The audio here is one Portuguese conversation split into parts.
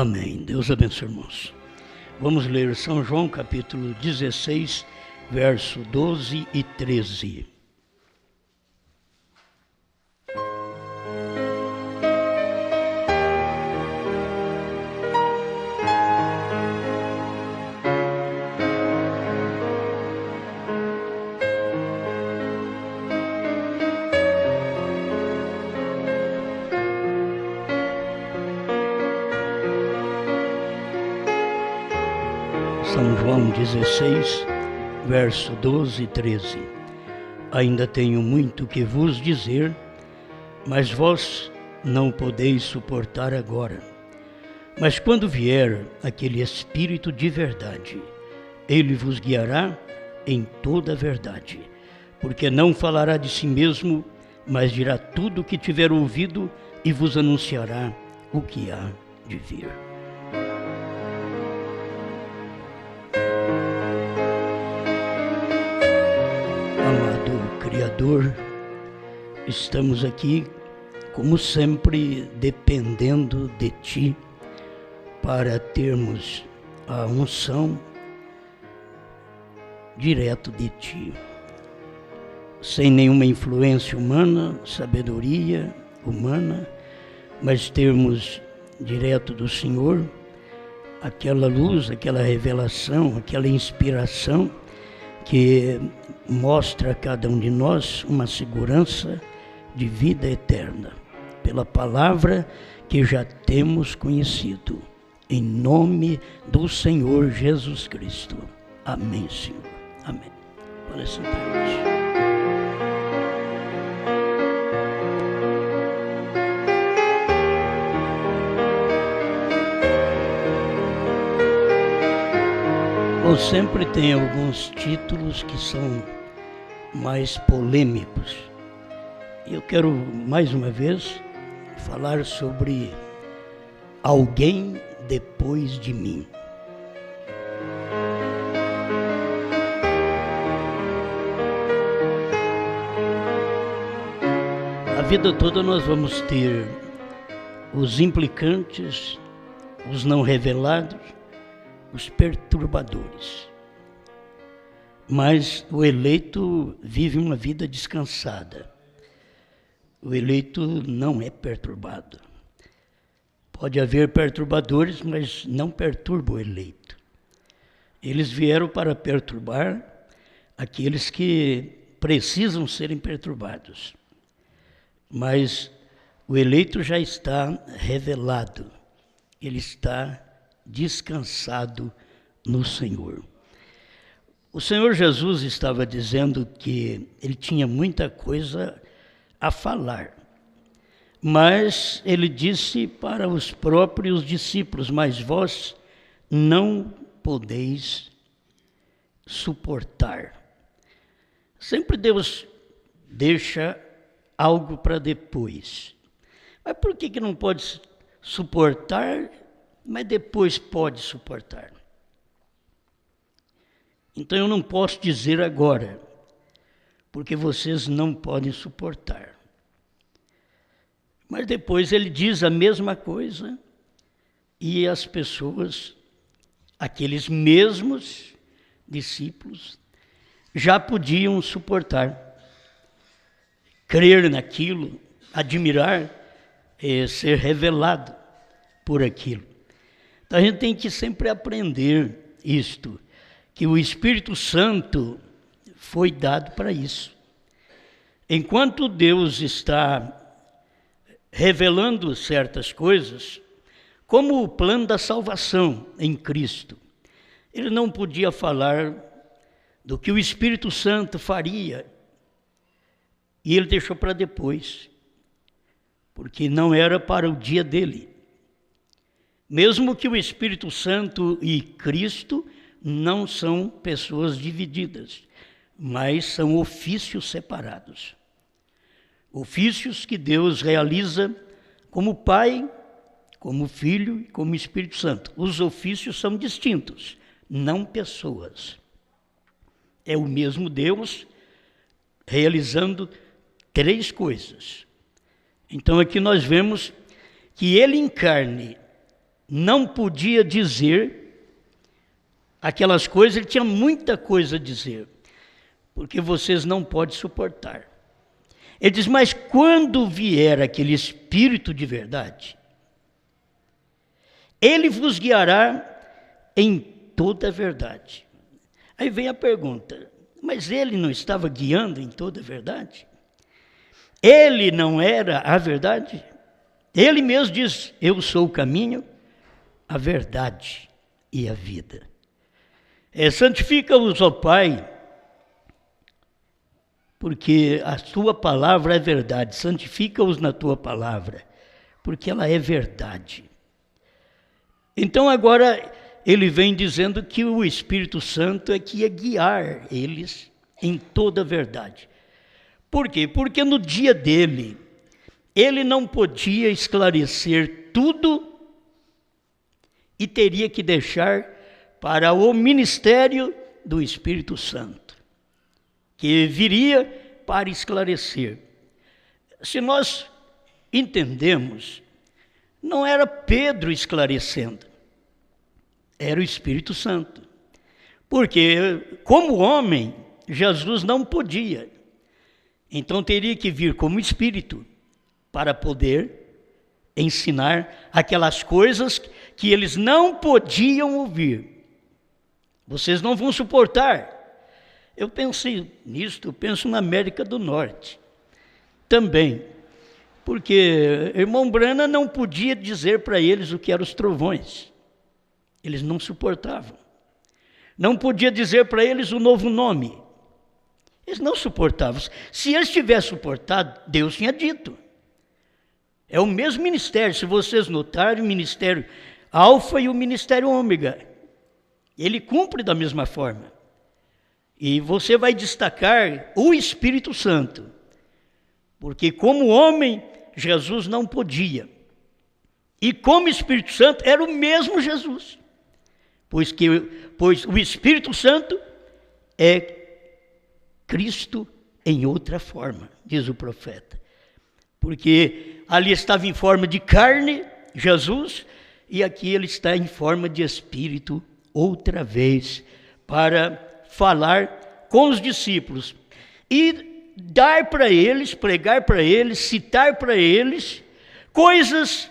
Amém. Deus abençoe, irmãos. Vamos ler São João, capítulo 16, verso 12 e 13. São João 16, verso 12 e 13. Ainda tenho muito que vos dizer, mas vós não podeis suportar agora. Mas quando vier aquele Espírito de verdade, ele vos guiará em toda a verdade, porque não falará de si mesmo, mas dirá tudo o que tiver ouvido e vos anunciará o que há de vir. Amado Criador, estamos aqui, como sempre, dependendo de Ti, para termos a unção direto de Ti, sem nenhuma influência humana, sabedoria humana, mas termos direto do Senhor aquela luz, aquela revelação, aquela inspiração que mostra a cada um de nós uma segurança de vida eterna, pela palavra que já temos conhecido, em nome do Senhor Jesus Cristo. Amém, Senhor. Amém. Para sentar-nos. Ou sempre tem alguns títulos que são mais polêmicos. Eu quero, mais uma vez, falar sobre alguém depois de mim. A vida toda nós vamos ter os implicantes, os não revelados, os perturbadores. Mas o eleito vive uma vida descansada. O eleito não é perturbado. Pode haver perturbadores, mas não perturba o eleito. Eles vieram para perturbar aqueles que precisam serem perturbados. Mas o eleito já está revelado. Ele está descansado no Senhor. O Senhor Jesus estava dizendo que ele tinha muita coisa a falar, mas ele disse para os próprios discípulos: mas vós não podeis suportar. Sempre Deus deixa algo para depois. Mas por que não pode suportar, mas depois pode suportar? Então eu não posso dizer agora, porque vocês não podem suportar. Mas depois ele diz a mesma coisa e as pessoas, aqueles mesmos discípulos, já podiam suportar, crer naquilo, admirar, ser revelado por aquilo. Então a gente tem que sempre aprender isto, que o Espírito Santo foi dado para isso. Enquanto Deus está revelando certas coisas, como o plano da salvação em Cristo, ele não podia falar do que o Espírito Santo faria, e ele deixou para depois, porque não era para o dia dele. Mesmo que o Espírito Santo e Cristo não são pessoas divididas, mas são ofícios separados. Ofícios que Deus realiza como Pai, como Filho e como Espírito Santo. Os ofícios são distintos, não pessoas. É o mesmo Deus realizando três coisas. Então aqui nós vemos que ele em carne não podia dizer aquelas coisas, ele tinha muita coisa a dizer, porque vocês não podem suportar. Ele diz, mas quando vier aquele Espírito de verdade, ele vos guiará em toda a verdade. Aí vem a pergunta, mas ele não estava guiando em toda a verdade? Ele não era a verdade? Ele mesmo diz, eu sou o caminho, a verdade e a vida. Santifica-os, ó Pai, porque a tua palavra é verdade. Santifica-os na tua palavra, porque ela é verdade. Então agora ele vem dizendo que o Espírito Santo é que ia guiar eles em toda a verdade. Por quê? Porque no dia dele, ele não podia esclarecer tudo e teria que deixar para o ministério do Espírito Santo, que viria para esclarecer. Se nós entendemos, não era Pedro esclarecendo, era o Espírito Santo. Porque, como homem, Jesus não podia. Então teria que vir como Espírito para poder ensinar aquelas coisas que eles não podiam ouvir. Vocês não vão suportar. Eu pensei nisto, eu penso na América do Norte também, porque irmão Brana não podia dizer para eles o que eram os trovões. Eles não suportavam. Não podia dizer para eles o novo nome. Eles não suportavam. Se eles tivessem suportado, Deus tinha dito. É o mesmo ministério, se vocês notarem, o ministério Alfa e o ministério Ômega. Ele cumpre da mesma forma. E você vai destacar o Espírito Santo. Porque como homem, Jesus não podia. E como Espírito Santo, era o mesmo Jesus. Pois o Espírito Santo é Cristo em outra forma, diz o profeta. Porque ali estava em forma de carne, Jesus, e aqui ele está em forma de Espírito outra vez, para falar com os discípulos e dar para eles, pregar para eles, citar para eles coisas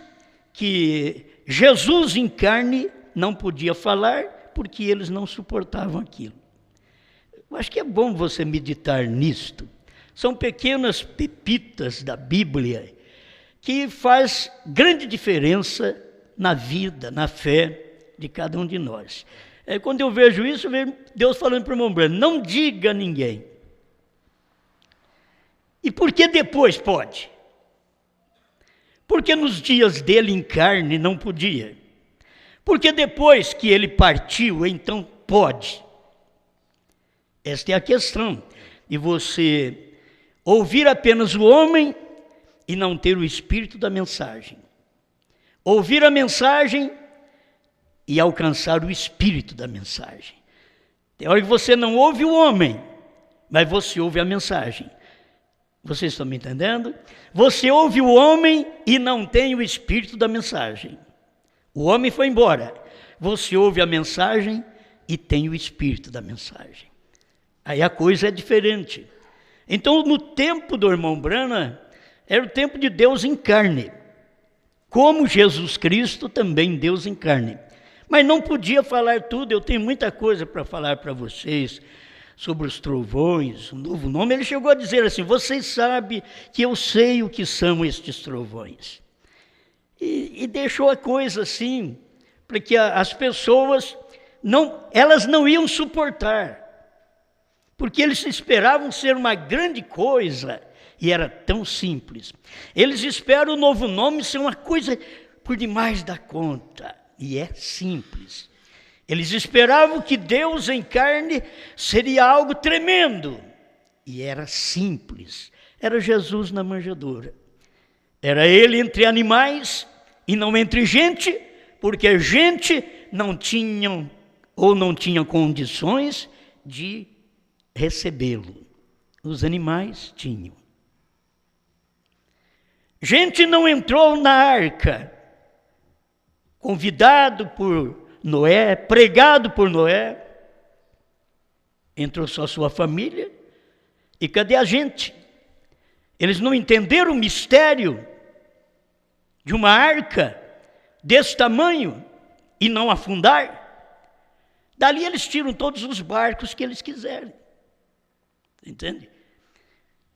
que Jesus em carne não podia falar, porque eles não suportavam aquilo. Eu acho que é bom você meditar nisto. São pequenas pepitas da Bíblia que faz grande diferença na vida, na fé de cada um de nós. Quando eu vejo isso, eu vejo Deus falando para o irmão Breno, não diga a ninguém. E por que depois pode? Porque nos dias dele em carne não podia. Porque depois que ele partiu, então pode. Esta é a questão de você ouvir apenas o homem e não ter o espírito da mensagem. Ouvir a mensagem e alcançar o espírito da mensagem. Tem hora que você não ouve o homem, mas você ouve a mensagem. Vocês estão me entendendo? Você ouve o homem e não tem o espírito da mensagem. O homem foi embora. Você ouve a mensagem e tem o espírito da mensagem. Aí a coisa é diferente. Então, no tempo do irmão Brana, era o tempo de Deus em carne. Como Jesus Cristo, também Deus em carne. Mas não podia falar tudo, eu tenho muita coisa para falar para vocês sobre os trovões, o novo nome. Ele chegou a dizer assim, vocês sabem que eu sei o que são estes trovões. E deixou a coisa assim, para que as pessoas, elas não iam suportar. Porque eles esperavam ser uma grande coisa, e era tão simples. Eles esperam o novo nome ser uma coisa por demais da conta, e é simples. Eles esperavam que Deus em carne seria algo tremendo, e era simples. Era Jesus na manjedoura. Era ele entre animais e não entre gente, porque a gente não tinha condições de recebê-lo. Os animais tinham. Gente não entrou na arca, convidado por Noé, pregado por Noé, entrou só sua família, e cadê a gente? Eles não entenderam o mistério de uma arca desse tamanho e não afundar. Dali eles tiram todos os barcos que eles quiserem. Entende?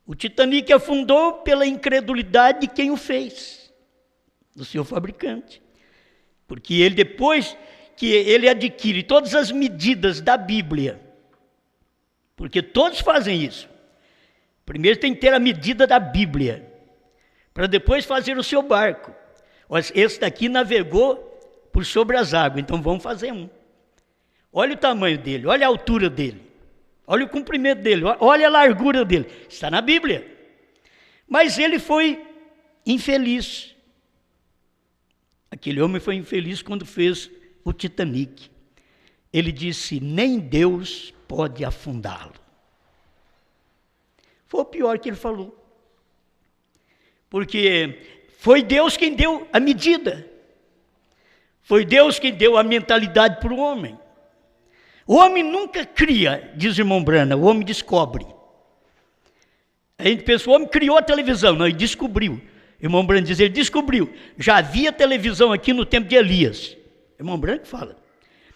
O Titanic afundou pela incredulidade de quem o fez, do seu fabricante. Porque ele, depois que ele adquire todas as medidas da Bíblia, porque todos fazem isso, primeiro tem que ter a medida da Bíblia, para depois fazer o seu barco. Esse daqui navegou por sobre as águas, então vamos fazer um. Olha o tamanho dele, olha a altura dele, olha o comprimento dele, olha a largura dele. Está na Bíblia. Mas ele foi infeliz. Aquele homem foi infeliz quando fez o Titanic. Ele disse, nem Deus pode afundá-lo. Foi o pior que ele falou. Porque foi Deus quem deu a medida. Foi Deus quem deu a mentalidade para o homem. O homem nunca cria, diz o irmão Brana, o homem descobre. A gente pensa, o homem criou a televisão, não, ele descobriu. O irmão Brana diz, ele descobriu. Já havia televisão aqui no tempo de Elias. O irmão Brana que fala.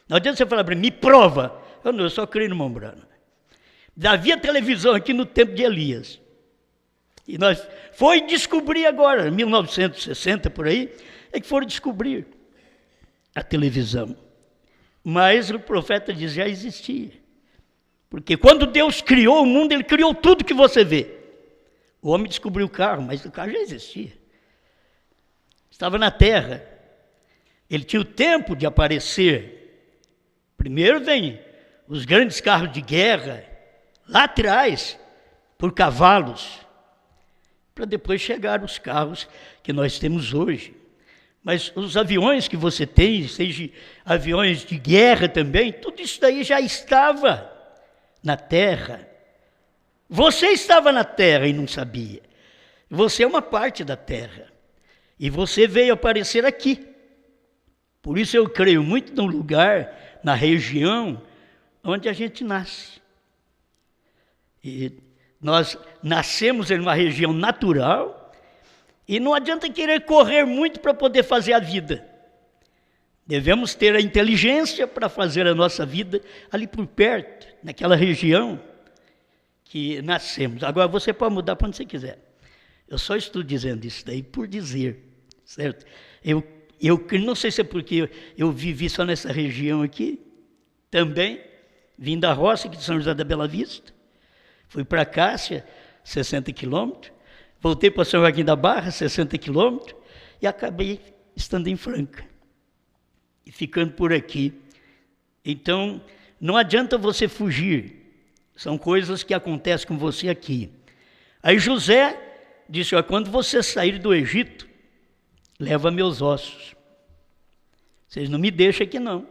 Não adianta você falar para mim, me prova. Eu só creio no irmão Brana. Já havia televisão aqui no tempo de Elias. E nós foi descobrir agora, em 1960 por aí, é que foram descobrir a televisão. Mas o profeta diz, já existia. Porque quando Deus criou o mundo, ele criou tudo que você vê. O homem descobriu o carro, mas o carro já existia. Estava na terra. Ele tinha o tempo de aparecer. Primeiro vem os grandes carros de guerra, lá atrás, por cavalos, para depois chegar os carros que nós temos hoje. Mas os aviões que você tem, seja aviões de guerra também, tudo isso daí já estava na terra. Você estava na terra e não sabia. Você é uma parte da terra. E você veio aparecer aqui. Por isso eu creio muito no lugar, na região onde a gente nasce. E nós nascemos em uma região natural. E não adianta querer correr muito para poder fazer a vida. Devemos ter a inteligência para fazer a nossa vida ali por perto, naquela região que nascemos. Agora você pode mudar para onde você quiser. Eu só estou dizendo isso daí por dizer, certo? Eu não sei se é porque eu vivi só nessa região aqui, também, vim da roça aqui de São José da Bela Vista, fui para Cássia, 60 quilômetros, voltei para São Joaquim da Barra, 60 quilômetros, e acabei estando em Franca. E ficando por aqui. Então, não adianta você fugir. São coisas que acontecem com você aqui. Aí José disse, quando você sair do Egito, leva meus ossos. Vocês não me deixam aqui não.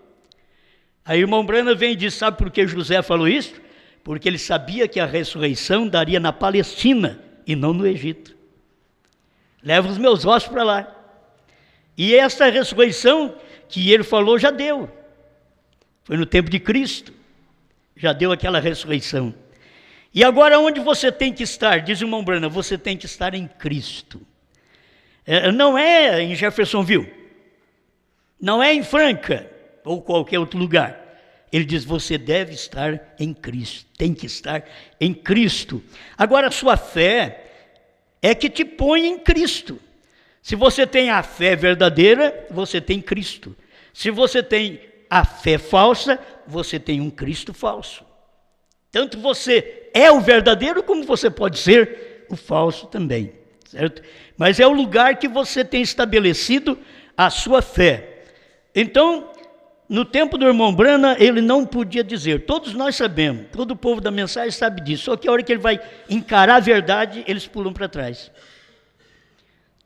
Aí o irmão Brana vem e diz, sabe por que José falou isso? Porque ele sabia que a ressurreição daria na Palestina, e não no Egito. Leva os meus ossos para lá. E essa ressurreição que ele falou já deu. Foi no tempo de Cristo. Já deu aquela ressurreição. E agora onde você tem que estar? Diz o irmão Brana, você tem que estar em Cristo. Não é em Jeffersonville. Não é em Franca ou qualquer outro lugar. Ele diz, você deve estar em Cristo, tem que estar em Cristo. Agora, a sua fé é que te põe em Cristo. Se você tem a fé verdadeira, você tem Cristo. Se você tem a fé falsa, você tem um Cristo falso. Tanto você é o verdadeiro, como você pode ser o falso também, certo? Mas é o lugar que você tem estabelecido a sua fé. Então, no tempo do irmão Brana, ele não podia dizer. Todos nós sabemos, todo o povo da mensagem sabe disso. Só que a hora que ele vai encarar a verdade, eles pulam para trás.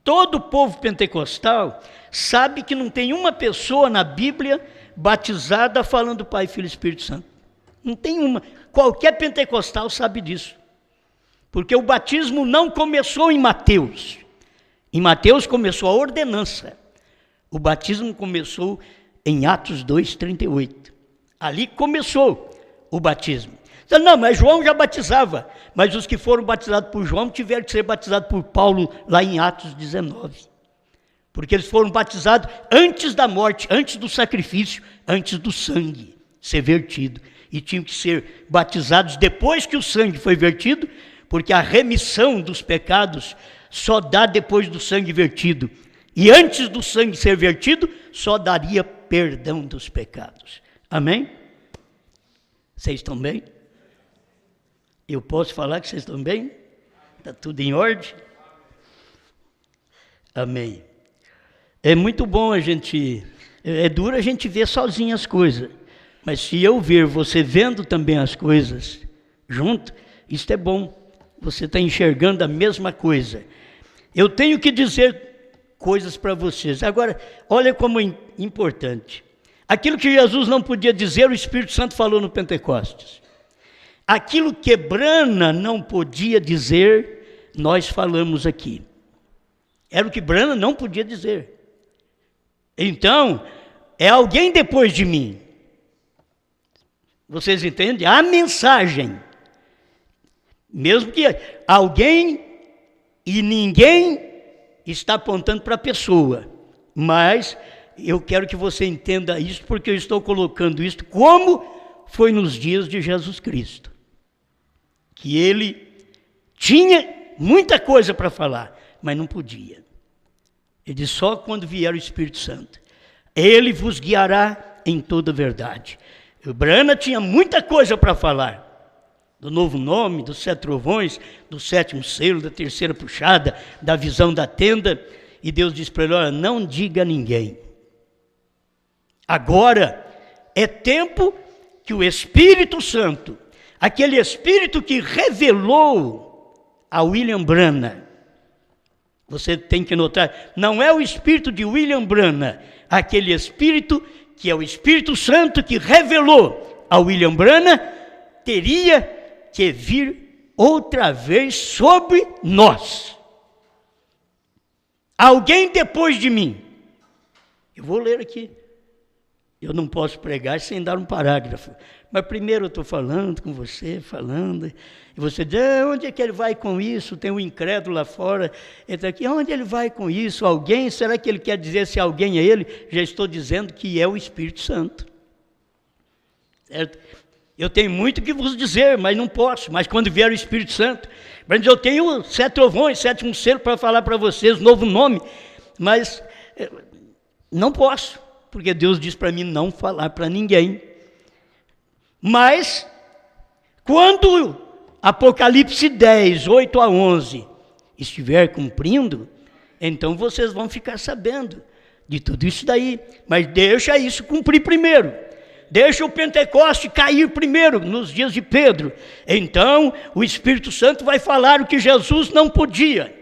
Todo o povo pentecostal sabe que não tem uma pessoa na Bíblia batizada falando Pai, Filho e Espírito Santo. Não tem uma. Qualquer pentecostal sabe disso. Porque o batismo não começou em Mateus. Em Mateus começou a ordenança. O batismo começou em Atos 2:38. Ali começou o batismo. Não, mas João já batizava. Mas os que foram batizados por João tiveram que ser batizados por Paulo lá em Atos 19. Porque eles foram batizados antes da morte, antes do sacrifício, antes do sangue ser vertido. E tinham que ser batizados depois que o sangue foi vertido, porque a remissão dos pecados só dá depois do sangue vertido. E antes do sangue ser vertido, só daria perdão dos pecados. Amém? Vocês estão bem? Eu posso falar que vocês estão bem? Está tudo em ordem? Amém. É muito bom é duro a gente ver sozinho as coisas. Mas se eu ver você vendo também as coisas junto, isso é bom. Você está enxergando a mesma coisa. Eu tenho que dizer coisas para vocês. Agora, olha como é importante. Aquilo que Jesus não podia dizer, o Espírito Santo falou no Pentecostes. Aquilo que Brana não podia dizer, nós falamos aqui. Era o que Brana não podia dizer. Então, é alguém depois de mim. Vocês entendem? A mensagem. Mesmo que alguém e ninguém está apontando para a pessoa. Mas eu quero que você entenda isso, porque eu estou colocando isso como foi nos dias de Jesus Cristo. Que ele tinha muita coisa para falar, mas não podia. Ele disse, só quando vier o Espírito Santo. Ele vos guiará em toda a verdade. O Brana tinha muita coisa para falar. Do novo nome, dos 7 trovões, do 7º selo, da 3ª puxada, da visão da tenda. E Deus disse para ele, olha, não diga a ninguém. Agora é tempo que o Espírito Santo, aquele Espírito que revelou a William Brana, você tem que notar, não é o Espírito de William Brana, aquele Espírito que é o Espírito Santo que revelou a William Brana, teria que vir outra vez sobre nós. Alguém depois de mim. Eu vou ler aqui. Eu não posso pregar sem dar um parágrafo. Mas primeiro eu estou falando com você, e você diz, onde é que ele vai com isso? Tem um incrédulo lá fora, ele está aqui, onde ele vai com isso? Alguém? Será que ele quer dizer se alguém é ele? Já estou dizendo que é o Espírito Santo. Certo? Eu tenho muito que vos dizer, mas não posso. Mas quando vier o Espírito Santo, eu tenho 7 trovões, 7º selo para falar para vocês, novo nome, mas não posso, porque Deus diz para mim não falar para ninguém. Mas, quando Apocalipse 10, 8 a 11, estiver cumprindo, então vocês vão ficar sabendo de tudo isso daí. Mas deixa isso cumprir primeiro. Deixa o Pentecoste cair primeiro, nos dias de Pedro. Então, o Espírito Santo vai falar o que Jesus não podia.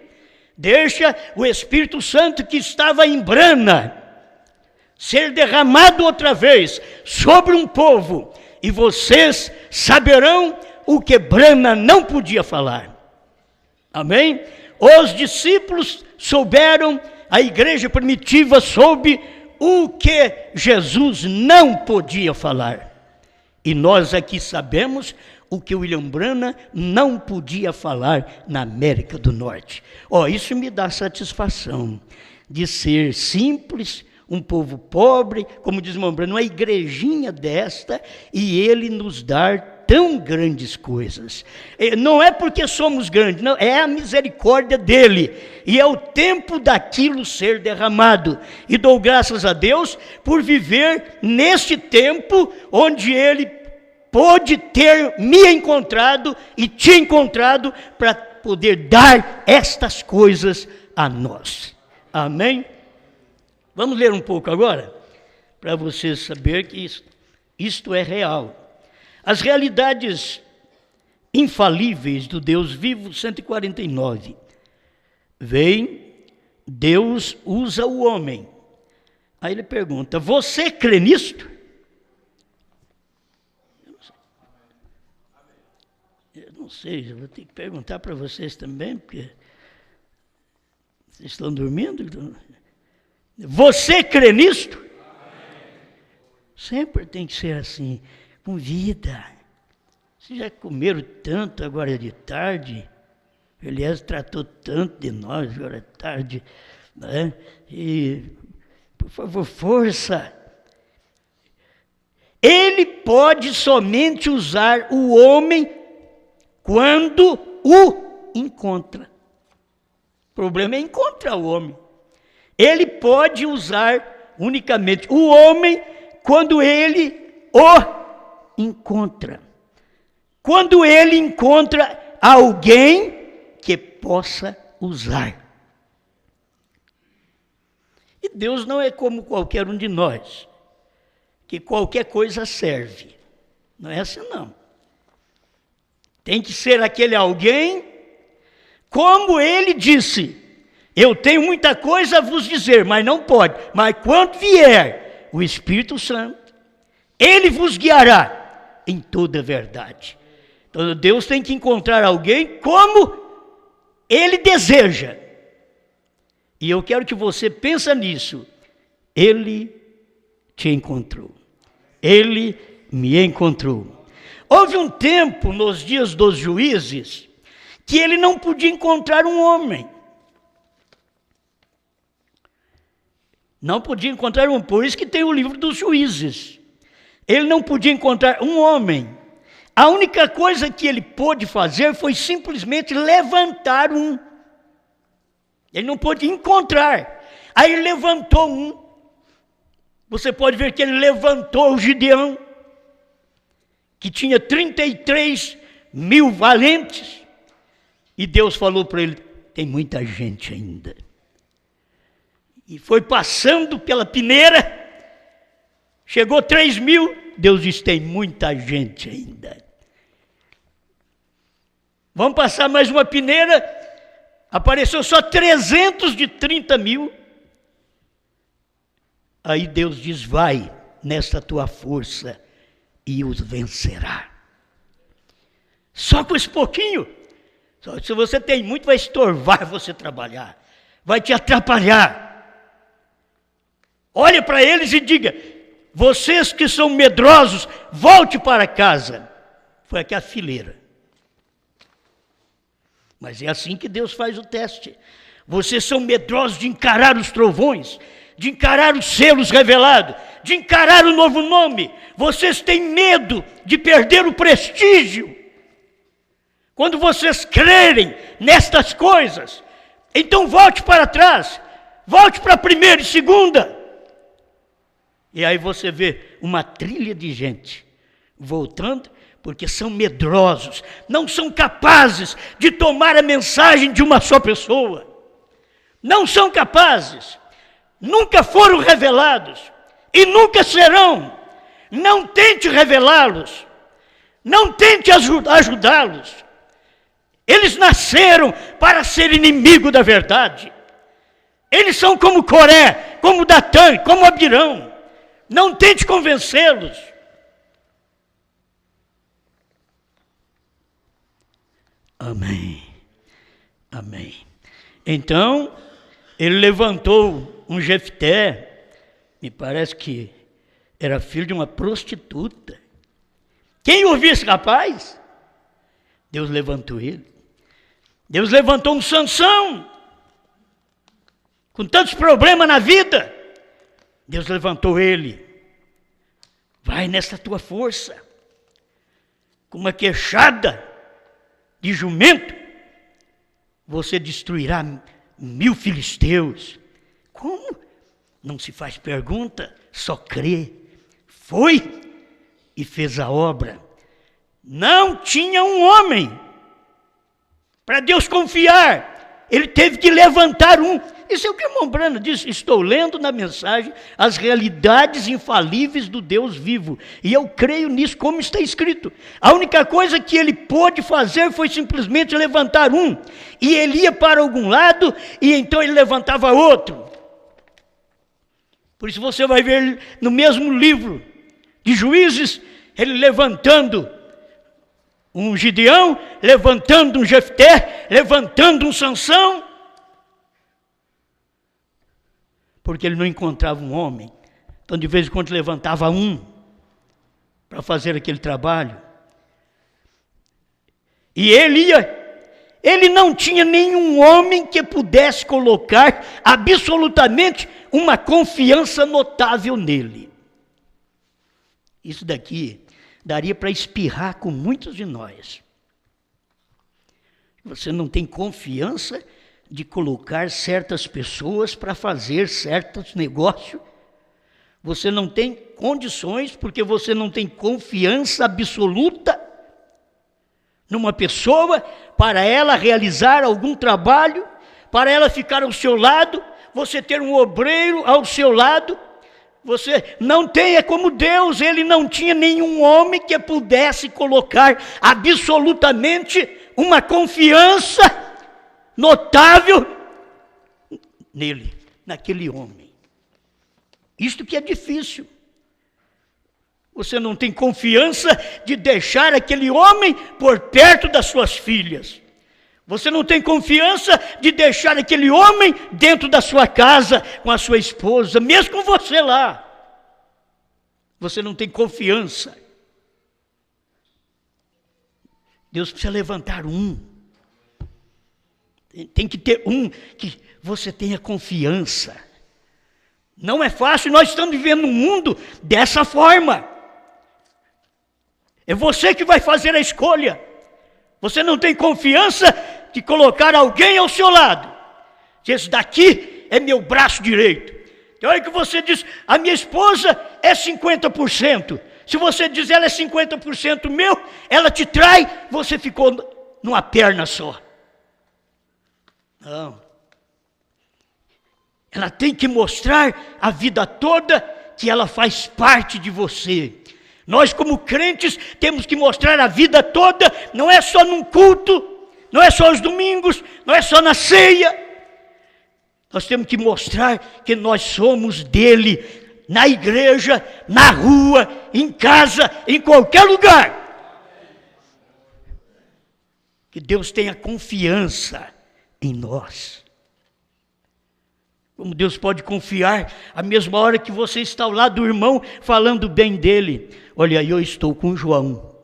Deixa o Espírito Santo que estava em Brana ser derramado outra vez sobre um povo. E vocês saberão o que Brana não podia falar. Amém? Os discípulos souberam, a igreja primitiva soube o que Jesus não podia falar. E nós aqui sabemos o que William Brana não podia falar na América do Norte. Isso me dá satisfação de ser simples, um povo pobre, como diz o irmão Brana, uma igrejinha desta, e ele nos dar tão grandes coisas. Não é porque somos grandes, não, é a misericórdia dele, e é o tempo daquilo ser derramado. E dou graças a Deus por viver neste tempo onde ele pôde ter me encontrado e te encontrado para poder dar estas coisas a nós. Amém? Vamos ler um pouco agora, para vocês saberem que isto é real. As realidades infalíveis do Deus vivo, 149. Vem, Deus usa o homem. Aí ele pergunta, você crê nisto? Eu não sei, eu vou ter que perguntar para vocês também, porque vocês estão dormindo? Você crê nisto? Sempre tem que ser assim, com vida. Vocês já comeram tanto agora de tarde? Elias tratou tanto de nós agora de tarde, né? E, por favor, força. Ele pode somente usar o homem quando o encontra. O problema é encontrar o homem. Ele pode usar unicamente o homem quando ele o encontra. Quando ele encontra alguém que possa usar. E Deus não é como qualquer um de nós, que qualquer coisa serve. Não é assim, não. Tem que ser aquele alguém, como ele disse, eu tenho muita coisa a vos dizer, mas não pode. Mas quando vier o Espírito Santo, ele vos guiará em toda a verdade. Então Deus tem que encontrar alguém como ele deseja. E eu quero que você pense nisso. Ele te encontrou. Ele me encontrou. Houve um tempo, nos dias dos juízes, que ele não podia encontrar um homem. Não podia encontrar um, por isso que tem o livro dos juízes. Ele não podia encontrar um homem. A única coisa que ele pôde fazer foi simplesmente levantar um. Ele não pôde encontrar. Aí ele levantou um. Você pode ver que ele levantou o Gideão, que tinha 33 mil valentes. E Deus falou para ele, tem muita gente ainda. E foi passando pela peneira, chegou 3 mil, Deus disse, tem muita gente ainda. Vamos passar mais uma peneira, apareceu só 330 mil. Aí Deus diz, vai nesta tua força e os vencerá. Só com esse pouquinho. Se você tem muito, vai estorvar você trabalhar, vai te atrapalhar. Olhe para eles e diga, vocês que são medrosos, volte para casa. Foi aqui a fileira. Mas é assim que Deus faz o teste. Vocês são medrosos de encarar os trovões, de encarar os selos revelados, de encarar o novo nome. Vocês têm medo de perder o prestígio. Quando vocês crerem nestas coisas, então volte para trás, volte para a primeira e segunda. E aí você vê uma trilha de gente voltando, porque são medrosos, não são capazes de tomar a mensagem de uma só pessoa. Não são capazes, nunca foram revelados e nunca serão. Não tente revelá-los, não tente ajudá-los. Eles nasceram para ser inimigo da verdade. Eles são como Coré, como Datã, como Abirão. Não tente convencê-los. Amém. Amém. Então, ele levantou um Jefté, me parece que era filho de uma prostituta. Quem ouviu esse rapaz? Deus levantou ele. Deus levantou um Sansão, com tantos problemas na vida. Deus levantou ele. Vai nessa tua força, com uma queixada de jumento, você destruirá 1000 filisteus. Como? Não se faz pergunta, só crê. Foi e fez a obra. Não tinha um homem para Deus confiar. Ele teve que levantar um. Isso é o que o irmão Brano diz. Estou lendo na mensagem as realidades infalíveis do Deus vivo. E eu creio nisso como está escrito. A única coisa que ele pôde fazer foi simplesmente levantar um. E ele ia para algum lado e então ele levantava outro. Por isso você vai ver no mesmo livro de Juízes, ele levantando um Gideão, levantando um Jefté, levantando um Sansão. porque ele não encontrava um homem. Então, de vez em quando, levantava um para fazer aquele trabalho. E ele não tinha nenhum homem que pudesse colocar absolutamente uma confiança notável nele. Isso daqui daria para espirrar com muitos de nós. Você não tem confiança de colocar certas pessoas para fazer certos negócios. Você não tem condições, porque você não tem confiança absoluta numa pessoa para ela realizar algum trabalho, para ela ficar ao seu lado, você ter um obreiro ao seu lado. Você não tem, é como Deus, ele não tinha nenhum homem que pudesse colocar absolutamente uma confiança notável nele, naquele homem. Isto que é difícil. Você não tem confiança de deixar aquele homem por perto das suas filhas. Você não tem confiança de deixar aquele homem dentro da sua casa com a sua esposa, mesmo com você lá. Você não tem confiança. Deus precisa levantar um. Tem que ter um que você tenha confiança. Não é fácil, nós estamos vivendo um mundo dessa forma. É você que vai fazer a escolha. Você não tem confiança de colocar alguém ao seu lado. Esse daqui é meu braço direito. Tem hora que você diz, a minha esposa é 50%. Se você diz ela é 50% meu, ela te trai, você ficou numa perna só. Não. Ela tem que mostrar a vida toda que ela faz parte de você. Nós, como crentes, temos que mostrar a vida toda, não é só num culto, não é só aos domingos, não é só na ceia. Nós temos que mostrar que nós somos dele, na igreja, na rua, em casa, em qualquer lugar. Que Deus tenha confiança em nós. Como Deus pode confiar a mesma hora que você está ao lado do irmão falando bem dele. Olha, eu estou com João.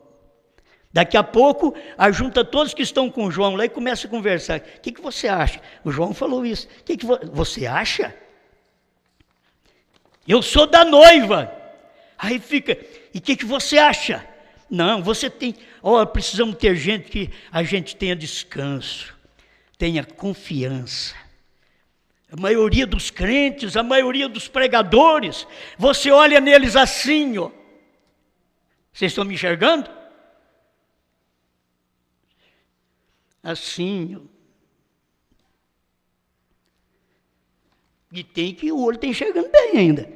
Daqui a pouco, ajunta todos que estão com o João lá e começa a conversar. O que você acha? O João falou isso. O que você acha? Eu sou da noiva. Aí fica, e o que você acha? Não, você tem, precisamos ter gente que a gente tenha descanso, tenha confiança. A maioria dos crentes, a maioria dos pregadores, você olha neles assim, ó. Vocês estão me enxergando? Assim, ó. E tem que, o olho está enxergando bem ainda.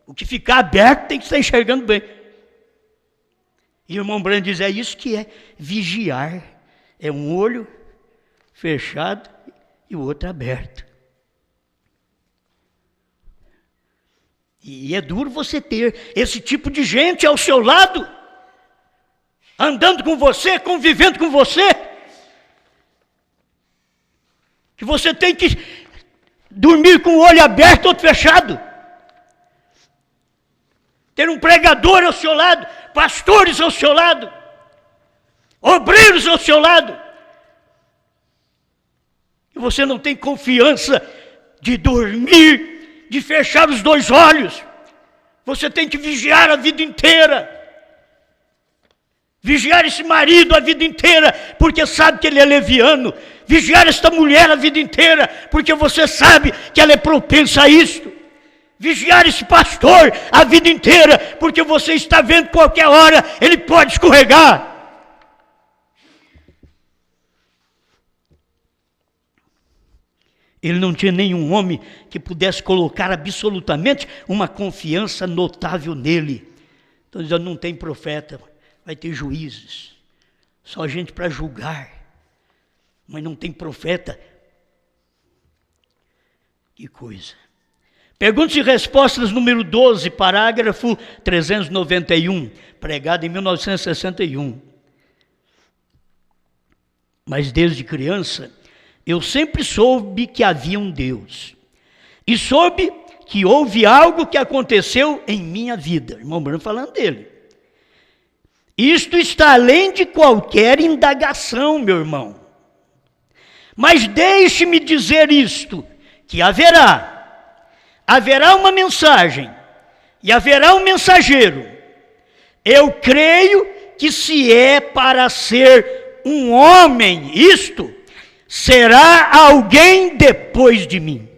O que ficar aberto tem que estar enxergando bem. E o irmão Brando diz, é isso que é vigiar. É um olho fechado e o outro aberto. E é duro você ter esse tipo de gente ao seu lado, andando com você, convivendo com você, que você tem que dormir com o olho aberto, outro fechado. Ter um pregador ao seu lado, pastores ao seu lado, obreiros ao seu lado. E você não tem confiança de dormir, de fechar os dois olhos. Você tem que vigiar a vida inteira. Vigiar esse marido a vida inteira, porque sabe que ele é leviano. Vigiar esta mulher a vida inteira, porque você sabe que ela é propensa a isto. Vigiar esse pastor a vida inteira, porque você está vendo que qualquer hora ele pode escorregar. Ele não tinha nenhum homem que pudesse colocar absolutamente uma confiança notável nele. Então, dizendo, não tem profeta, vai ter juízes, só gente para julgar, mas não tem profeta. Que coisa. Perguntas e respostas número 12, parágrafo 391, pregado em 1961. Mas desde criança, eu sempre soube que havia um Deus. E soube que houve algo que aconteceu em minha vida. Irmão Branham falando dele. Isto está além de qualquer indagação, meu irmão. Mas deixe-me dizer isto, que haverá uma mensagem e haverá um mensageiro. Eu creio que se é para ser um homem isto, será alguém depois de mim.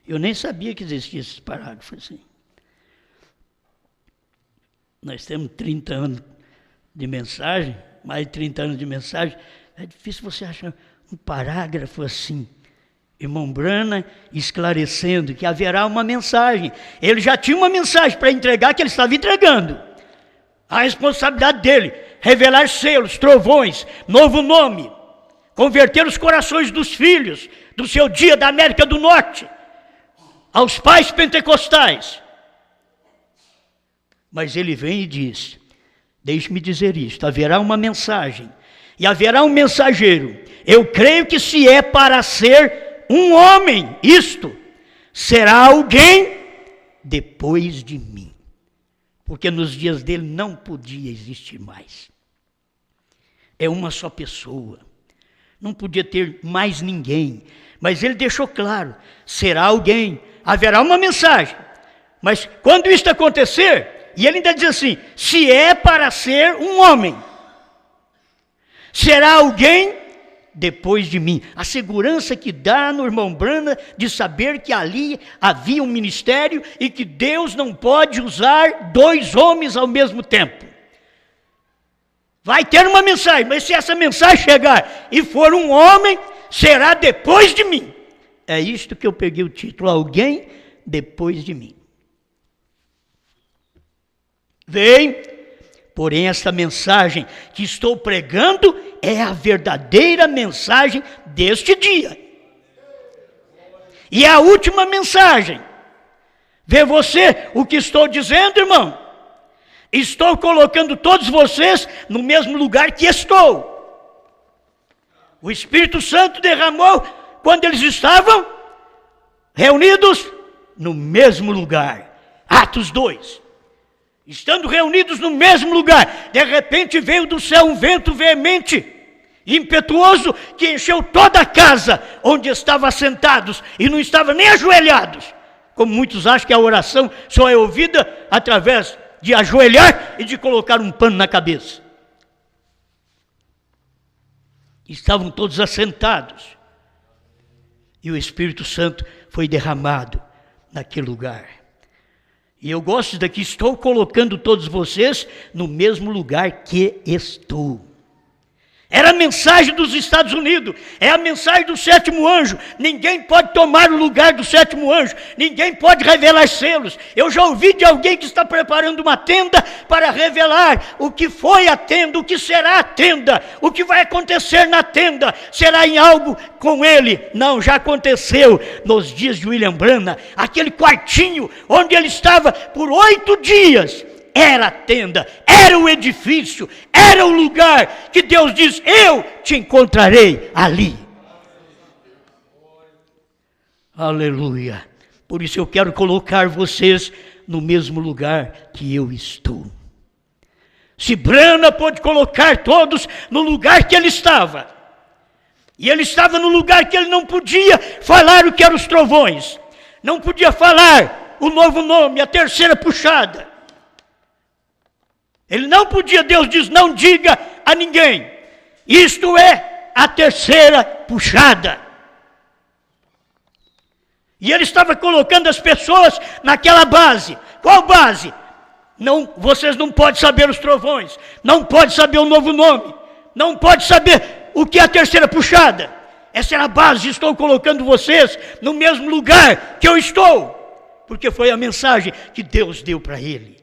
Eu nem sabia que existia esse parágrafo assim. Nós temos 30 anos de mensagem, mais de 30 anos de mensagem, é difícil você achar um parágrafo assim. Irmão Branham esclarecendo que haverá uma mensagem. Ele já tinha uma mensagem para entregar que ele estava entregando. A responsabilidade dele, revelar selos, trovões, novo nome, converter os corações dos filhos do seu dia da América do Norte, aos pais pentecostais. Mas ele vem e diz, deixe-me dizer isto, haverá uma mensagem e haverá um mensageiro. Eu creio que se é para ser um homem, isto, será alguém depois de mim. Porque nos dias dele não podia existir mais. É uma só pessoa. Não podia ter mais ninguém. Mas ele deixou claro, será alguém, haverá uma mensagem. Mas quando isso acontecer, e ele ainda diz assim, se é para ser um homem, será alguém depois de mim. A segurança que dá no irmão Branham de saber que ali havia um ministério e que Deus não pode usar dois homens ao mesmo tempo. Vai ter uma mensagem, mas se essa mensagem chegar e for um homem, será depois de mim. É isto que eu peguei o título, alguém depois de mim. Vem, porém esta mensagem que estou pregando é a verdadeira mensagem deste dia. E é a última mensagem. Vê você o que estou dizendo, irmão? Estou colocando todos vocês no mesmo lugar que estou. O Espírito Santo derramou quando eles estavam reunidos no mesmo lugar. Atos 2. Estando reunidos no mesmo lugar, de repente veio do céu um vento veemente, impetuoso, que encheu toda a casa onde estavam assentados e não estavam nem ajoelhados. Como muitos acham que a oração só é ouvida através de ajoelhar e de colocar um pano na cabeça. Estavam todos assentados e o Espírito Santo foi derramado naquele lugar. E eu gosto daqui, estou colocando todos vocês no mesmo lugar que estou. Era a mensagem dos Estados Unidos, é a mensagem do sétimo anjo. Ninguém pode tomar o lugar do sétimo anjo, ninguém pode revelar selos. Eu já ouvi de alguém que está preparando uma tenda para revelar o que foi a tenda, o que será a tenda, o que vai acontecer na tenda, será em algo com ele. Não, já aconteceu nos dias de William Branham, aquele quartinho onde ele estava por 8 dias. Era a tenda, era o edifício, era o lugar que Deus diz, eu te encontrarei ali. Aleluia. Por isso eu quero colocar vocês no mesmo lugar que eu estou. Se Branham pôde colocar todos no lugar que ele estava, e ele estava no lugar que ele não podia falar o que eram os trovões, não podia falar o novo nome, a terceira puxada. Ele não podia, Deus diz, não diga a ninguém. Isto é a terceira puxada. E ele estava colocando as pessoas naquela base. Qual base? Não, vocês não podem saber os trovões, não podem saber o novo nome, não podem saber o que é a terceira puxada. Essa era a base, estou colocando vocês no mesmo lugar que eu estou, porque foi a mensagem que Deus deu para ele.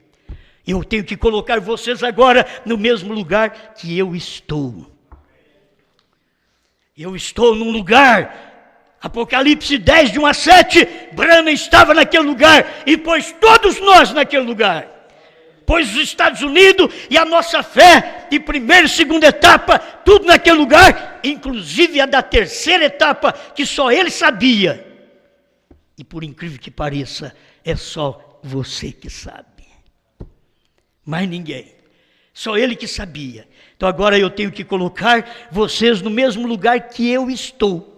Eu tenho que colocar vocês agora no mesmo lugar que eu estou. Eu estou num lugar, Apocalipse 10, de 1 a 7, Branham estava naquele lugar e pôs todos nós naquele lugar. Pôs os Estados Unidos e a nossa fé de primeira e segunda etapa, tudo naquele lugar, inclusive a da terceira etapa, que só ele sabia. E por incrível que pareça, é só você que sabe. Mais ninguém. Só ele que sabia. Então agora eu tenho que colocar vocês no mesmo lugar que eu estou.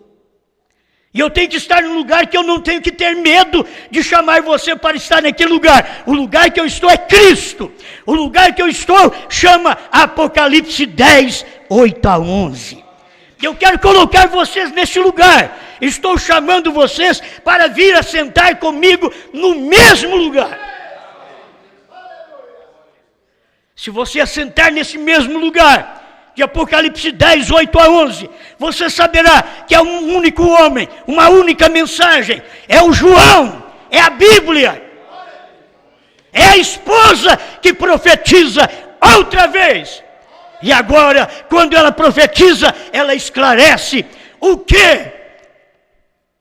E eu tenho que estar num lugar que eu não tenho que ter medo de chamar você para estar naquele lugar. O lugar que eu estou é Cristo. O lugar que eu estou chama Apocalipse 10, 8 a 11. Eu quero colocar vocês nesse lugar. Estou chamando vocês para vir a sentar comigo no mesmo lugar. Se você assentar nesse mesmo lugar, de Apocalipse 10, 8 a 11, você saberá que é um único homem, uma única mensagem, é o João, é a Bíblia, é a esposa que profetiza outra vez. E agora, quando ela profetiza, ela esclarece o que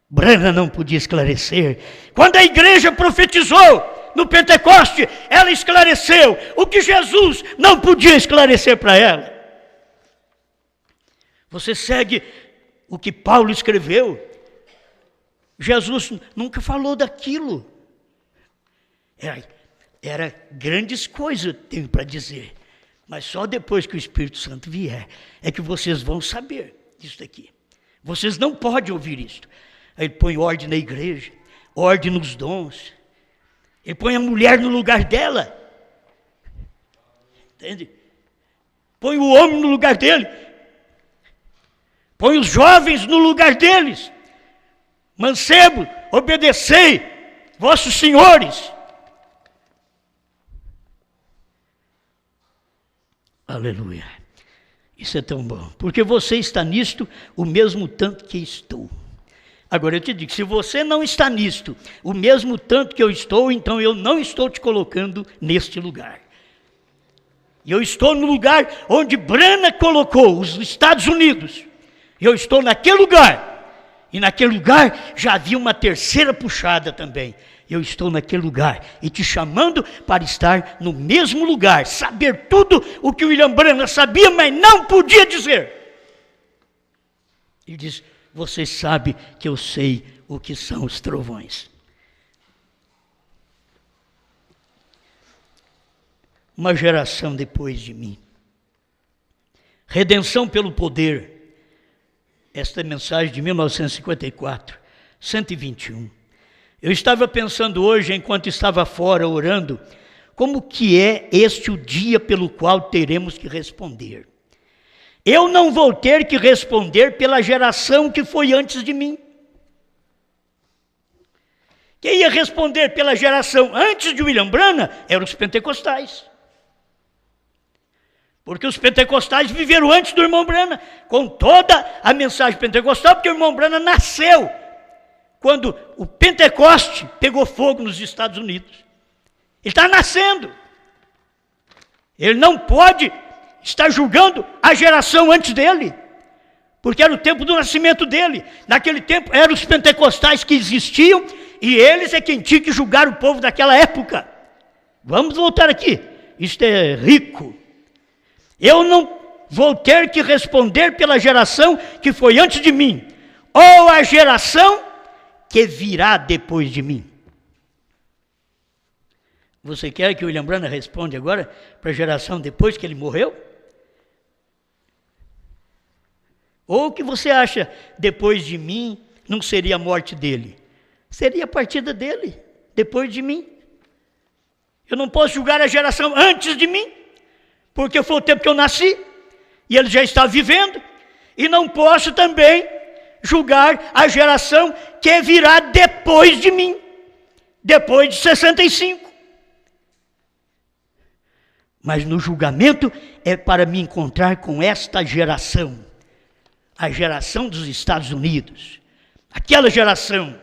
Branham não podia esclarecer. Quando a igreja profetizou no Pentecoste, ela esclareceu o que Jesus não podia esclarecer para ela. Você segue o que Paulo escreveu. Jesus nunca falou daquilo. Era grandes coisas, tenho para dizer. Mas só depois que o Espírito Santo vier, é que vocês vão saber disso daqui. Vocês não podem ouvir isto. Aí ele põe ordem na igreja, ordem nos dons. Ele põe a mulher no lugar dela. Entende? Põe o homem no lugar dele. Põe os jovens no lugar deles. Mancebo, obedecei, vossos senhores. Aleluia. Isso é tão bom. Porque você está nisto o mesmo tanto que estou. Agora eu te digo, se você não está nisto o mesmo tanto que eu estou, então eu não estou te colocando neste lugar. E eu estou no lugar onde Branham colocou os Estados Unidos. Eu estou naquele lugar. E naquele lugar já havia uma terceira puxada também. Eu estou naquele lugar e te chamando para estar no mesmo lugar, saber tudo o que William Branham sabia, mas não podia dizer. Ele diz: vocês sabem que eu sei o que são os trovões. Uma geração depois de mim. Redenção pelo poder. Esta é a mensagem de 1954, 121. Eu estava pensando hoje, enquanto estava fora orando, como que é este o dia pelo qual teremos que responder. Eu não vou ter que responder pela geração que foi antes de mim. Quem ia responder pela geração antes de William Branham eram os pentecostais. Porque os pentecostais viveram antes do irmão Branham, com toda a mensagem pentecostal, porque o irmão Branham nasceu quando o Pentecoste pegou fogo nos Estados Unidos. Ele está nascendo. Ele não pode estar julgando a geração antes dele, porque era o tempo do nascimento dele. Naquele tempo eram os pentecostais que existiam, e eles é quem tinha que julgar o povo daquela época. Vamos voltar aqui. Isto é rico. Eu não vou ter que responder pela geração que foi antes de mim, ou a geração que virá depois de mim. Você quer que o William Branham responda agora para a geração depois que ele morreu? Ou o que você acha depois de mim não seria a morte dele? Seria a partida dele, depois de mim. Eu não posso julgar a geração antes de mim, porque foi o tempo que eu nasci, e ele já está vivendo, e não posso também julgar a geração que virá depois de mim, depois de 65. Mas no julgamento é para me encontrar com esta geração, a geração dos Estados Unidos, aquela geração.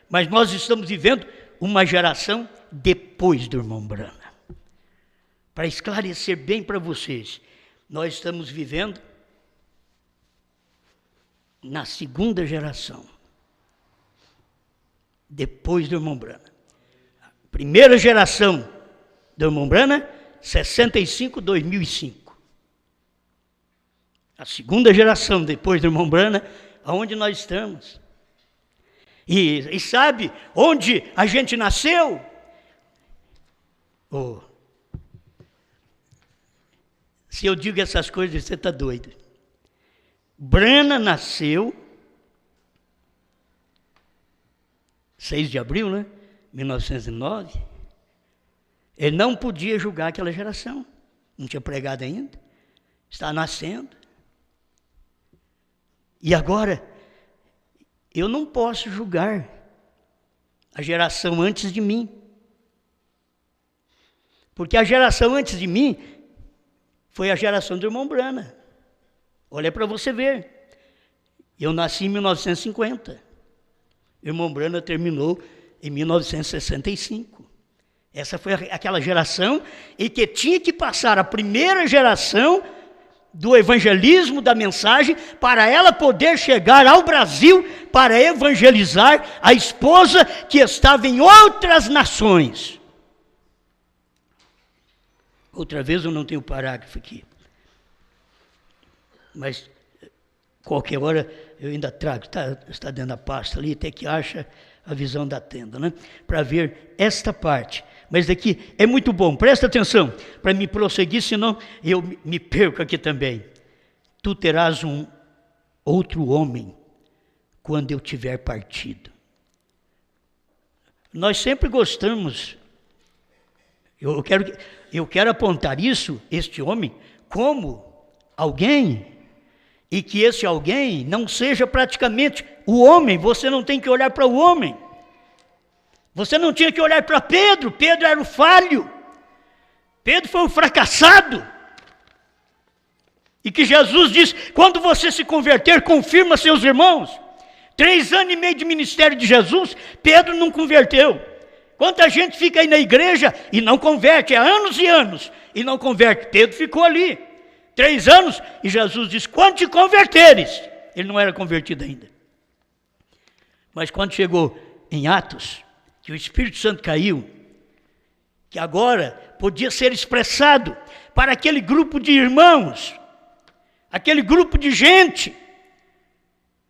Mas nós estamos vivendo uma geração depois do irmão Branham. Para esclarecer bem para vocês, nós estamos vivendo na segunda geração, depois do irmão Branham. A primeira geração do irmão Branham, 65, 2005. A segunda geração depois do irmão Branham, aonde nós estamos. E sabe onde a gente nasceu? Oh. Se eu digo essas coisas, você está doido. Brana nasceu 6 de abril, né? 1909. Ele não podia julgar aquela geração. Não tinha pregado ainda. Está nascendo. E agora, eu não posso julgar a geração antes de mim. Porque a geração antes de mim foi a geração do irmão Brana. Olha para você ver. Eu nasci em 1950. O irmão Brana terminou em 1965. Essa foi aquela geração em que tinha que passar a primeira geração do evangelismo, da mensagem, para ela poder chegar ao Brasil para evangelizar a esposa que estava em outras nações. Outra vez eu não tenho parágrafo aqui. Mas qualquer hora eu ainda trago, está dentro da pasta ali, até que acha a visão da tenda, né? Para ver esta parte. Mas daqui é muito bom, presta atenção, para me prosseguir, senão eu me perco aqui também. Tu terás um outro homem quando eu tiver partido. Nós sempre gostamos, eu quero apontar isso, este homem, como alguém, e que esse alguém não seja praticamente o homem. Você não tem que olhar para o homem. Você não tinha que olhar para Pedro. Pedro era o falho. Pedro foi o fracassado. E que Jesus diz, quando você se converter, confirma seus irmãos. 3 anos e meio de ministério de Jesus, Pedro não converteu. Quanta gente fica aí na igreja e não converte, há anos e anos, e não converte. Pedro ficou ali 3 anos, e Jesus diz, quando te converteres, ele não era convertido ainda. Mas quando chegou em Atos, que o Espírito Santo caiu, que agora podia ser expressado para aquele grupo de irmãos, aquele grupo de gente,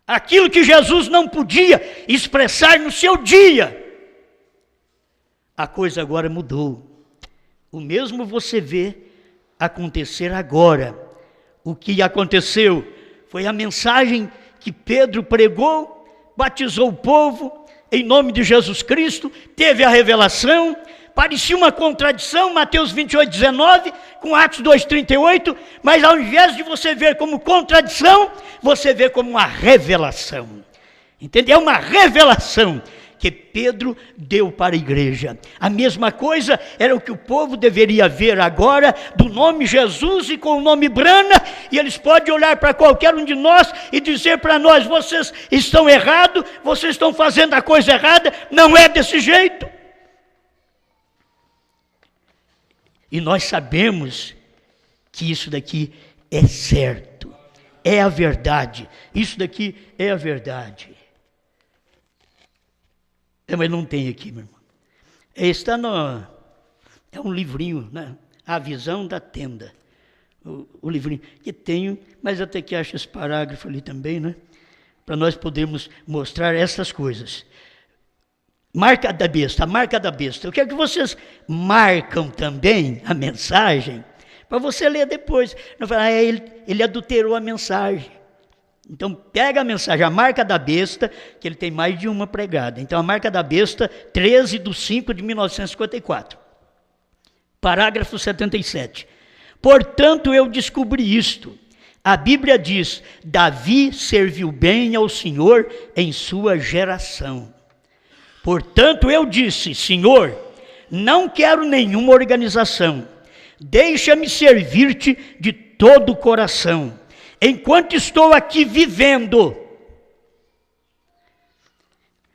aquilo que Jesus não podia expressar no seu dia, a coisa agora mudou. O mesmo você vê acontecer agora. O que aconteceu foi a mensagem que Pedro pregou, batizou o povo em nome de Jesus Cristo, teve a revelação, parecia uma contradição, Mateus 28:19, com Atos 2:38, mas ao invés de você ver como contradição, você vê como uma revelação. Entende? É uma revelação que Pedro deu para a igreja. A mesma coisa era o que o povo deveria ver agora, do nome Jesus e com o nome Brana, e eles podem olhar para qualquer um de nós e dizer para nós, vocês estão errados, vocês estão fazendo a coisa errada, não é desse jeito. E nós sabemos que isso daqui é certo, é a verdade, isso daqui é a verdade. Mas não tem aqui, meu irmão. Está é um livrinho, né? A Visão da Tenda. O livrinho que tenho, mas até que acho esse parágrafo ali também, né? Para nós podermos mostrar essas coisas. Marca da besta, a marca da besta. Eu quero que vocês marcam também a mensagem, para você ler depois. Não falar, ele adulterou a mensagem. Então, pega a mensagem, a marca da besta, que ele tem mais de uma pregada. Então, a marca da besta, 13/5/1954. Parágrafo 77. Portanto, eu descobri isto. A Bíblia diz, Davi serviu bem ao Senhor em sua geração. Portanto, eu disse, Senhor, não quero nenhuma organização. Deixa-me servir-te de todo o coração. Enquanto estou aqui vivendo,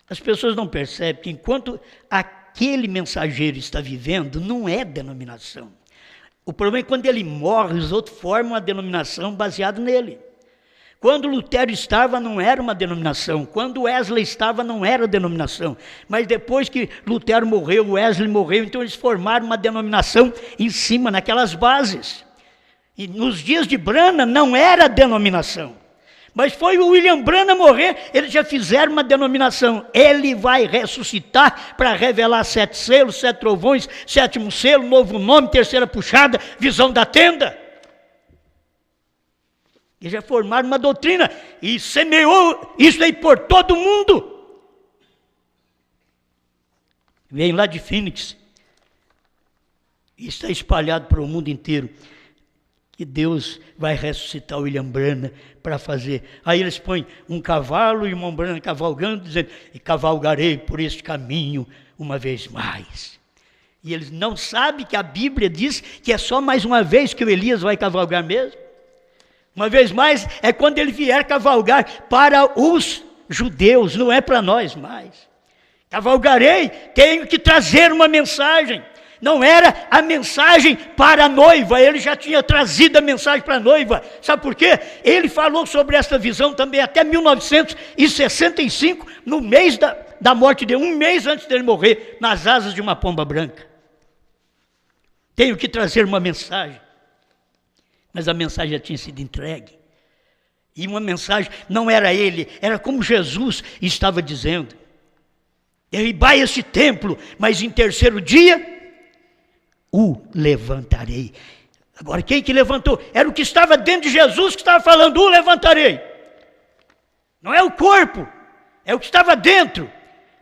as pessoas não percebem que enquanto aquele mensageiro está vivendo, não é denominação. O problema é que quando ele morre, os outros formam a denominação baseada nele. Quando Lutero estava, não era uma denominação. Quando Wesley estava, não era denominação. Mas depois que Lutero morreu, Wesley morreu, então eles formaram uma denominação em cima, naquelas bases. E nos dias de Brana não era denominação, Mas foi o William Branham morrer, eles já fizeram uma denominação. Ele vai ressuscitar para revelar 7 selos, 7 trovões, 7º selo, novo nome, 3ª puxada, visão da tenda. Eles já formaram uma doutrina e semeou isso aí por todo o mundo. Vem lá de Phoenix. E está espalhado para o mundo inteiro. Que Deus vai ressuscitar o William Branham para fazer. Aí eles põem um cavalo e o irmão Branham cavalgando, dizendo, e cavalgarei por este caminho uma vez mais. E eles não sabem que a Bíblia diz que é só mais uma vez que o Elias vai cavalgar mesmo. Uma vez mais é quando ele vier cavalgar para os judeus, não é para nós mais. Cavalgarei, tenho que trazer uma mensagem. Não era a mensagem para a noiva, ele já tinha trazido a mensagem para a noiva. Sabe por quê? Ele falou sobre essa visão também até 1965, no mês da morte dele, um mês antes dele morrer, nas asas de uma pomba branca. Tenho que trazer uma mensagem. Mas a mensagem já tinha sido entregue. E uma mensagem não era ele, era como Jesus estava dizendo. Derribai este templo, mas em 3º dia o levantarei. Agora, quem que levantou? Era o que estava dentro de Jesus que estava falando, o levantarei. Não é o corpo, é o que estava dentro.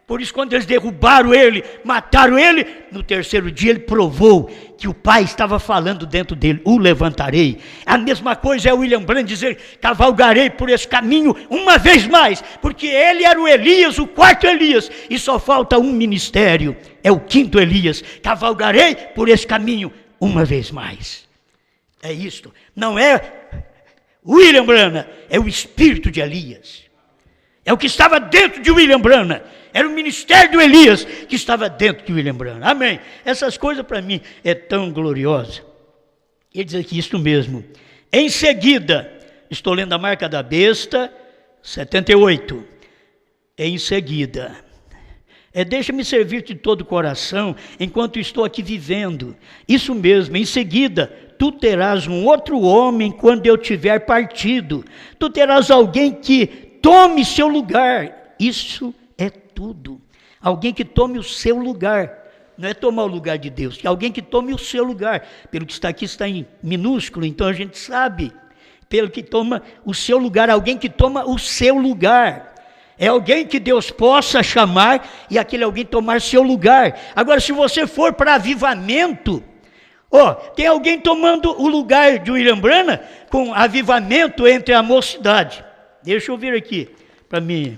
Por isso, quando eles derrubaram ele, mataram ele, no 3º dia ele provou que o Pai estava falando dentro dele, o levantarei. A mesma coisa é o William Branham dizer, cavalgarei por esse caminho uma vez mais, porque ele era o Elias, o 4º Elias, e só falta um ministério, é o 5º Elias. Cavalgarei por esse caminho uma vez mais. É isto, não é William Branham, é o espírito de Elias. É o que estava dentro de William Branham. Era o ministério do Elias que estava dentro de William Branham. Amém. Essas coisas para mim é tão gloriosa. Ele diz aqui isto mesmo. Em seguida, estou lendo a marca da besta, 78. Em seguida. Deixa-me servir de todo o coração enquanto estou aqui vivendo. Isso mesmo, em seguida, tu terás um outro homem quando eu tiver partido. Tu terás alguém que tome seu lugar. Isso é tudo. Alguém que tome o seu lugar. Não é tomar o lugar de Deus. É alguém que tome o seu lugar. Pelo que está aqui, está em minúsculo, então a gente sabe. Pelo que toma o seu lugar. Alguém que toma o seu lugar. É alguém que Deus possa chamar e aquele alguém tomar seu lugar. Agora, se você for para avivamento, tem alguém tomando o lugar de William Branham com avivamento entre a mocidade. Deixa eu vir aqui, para me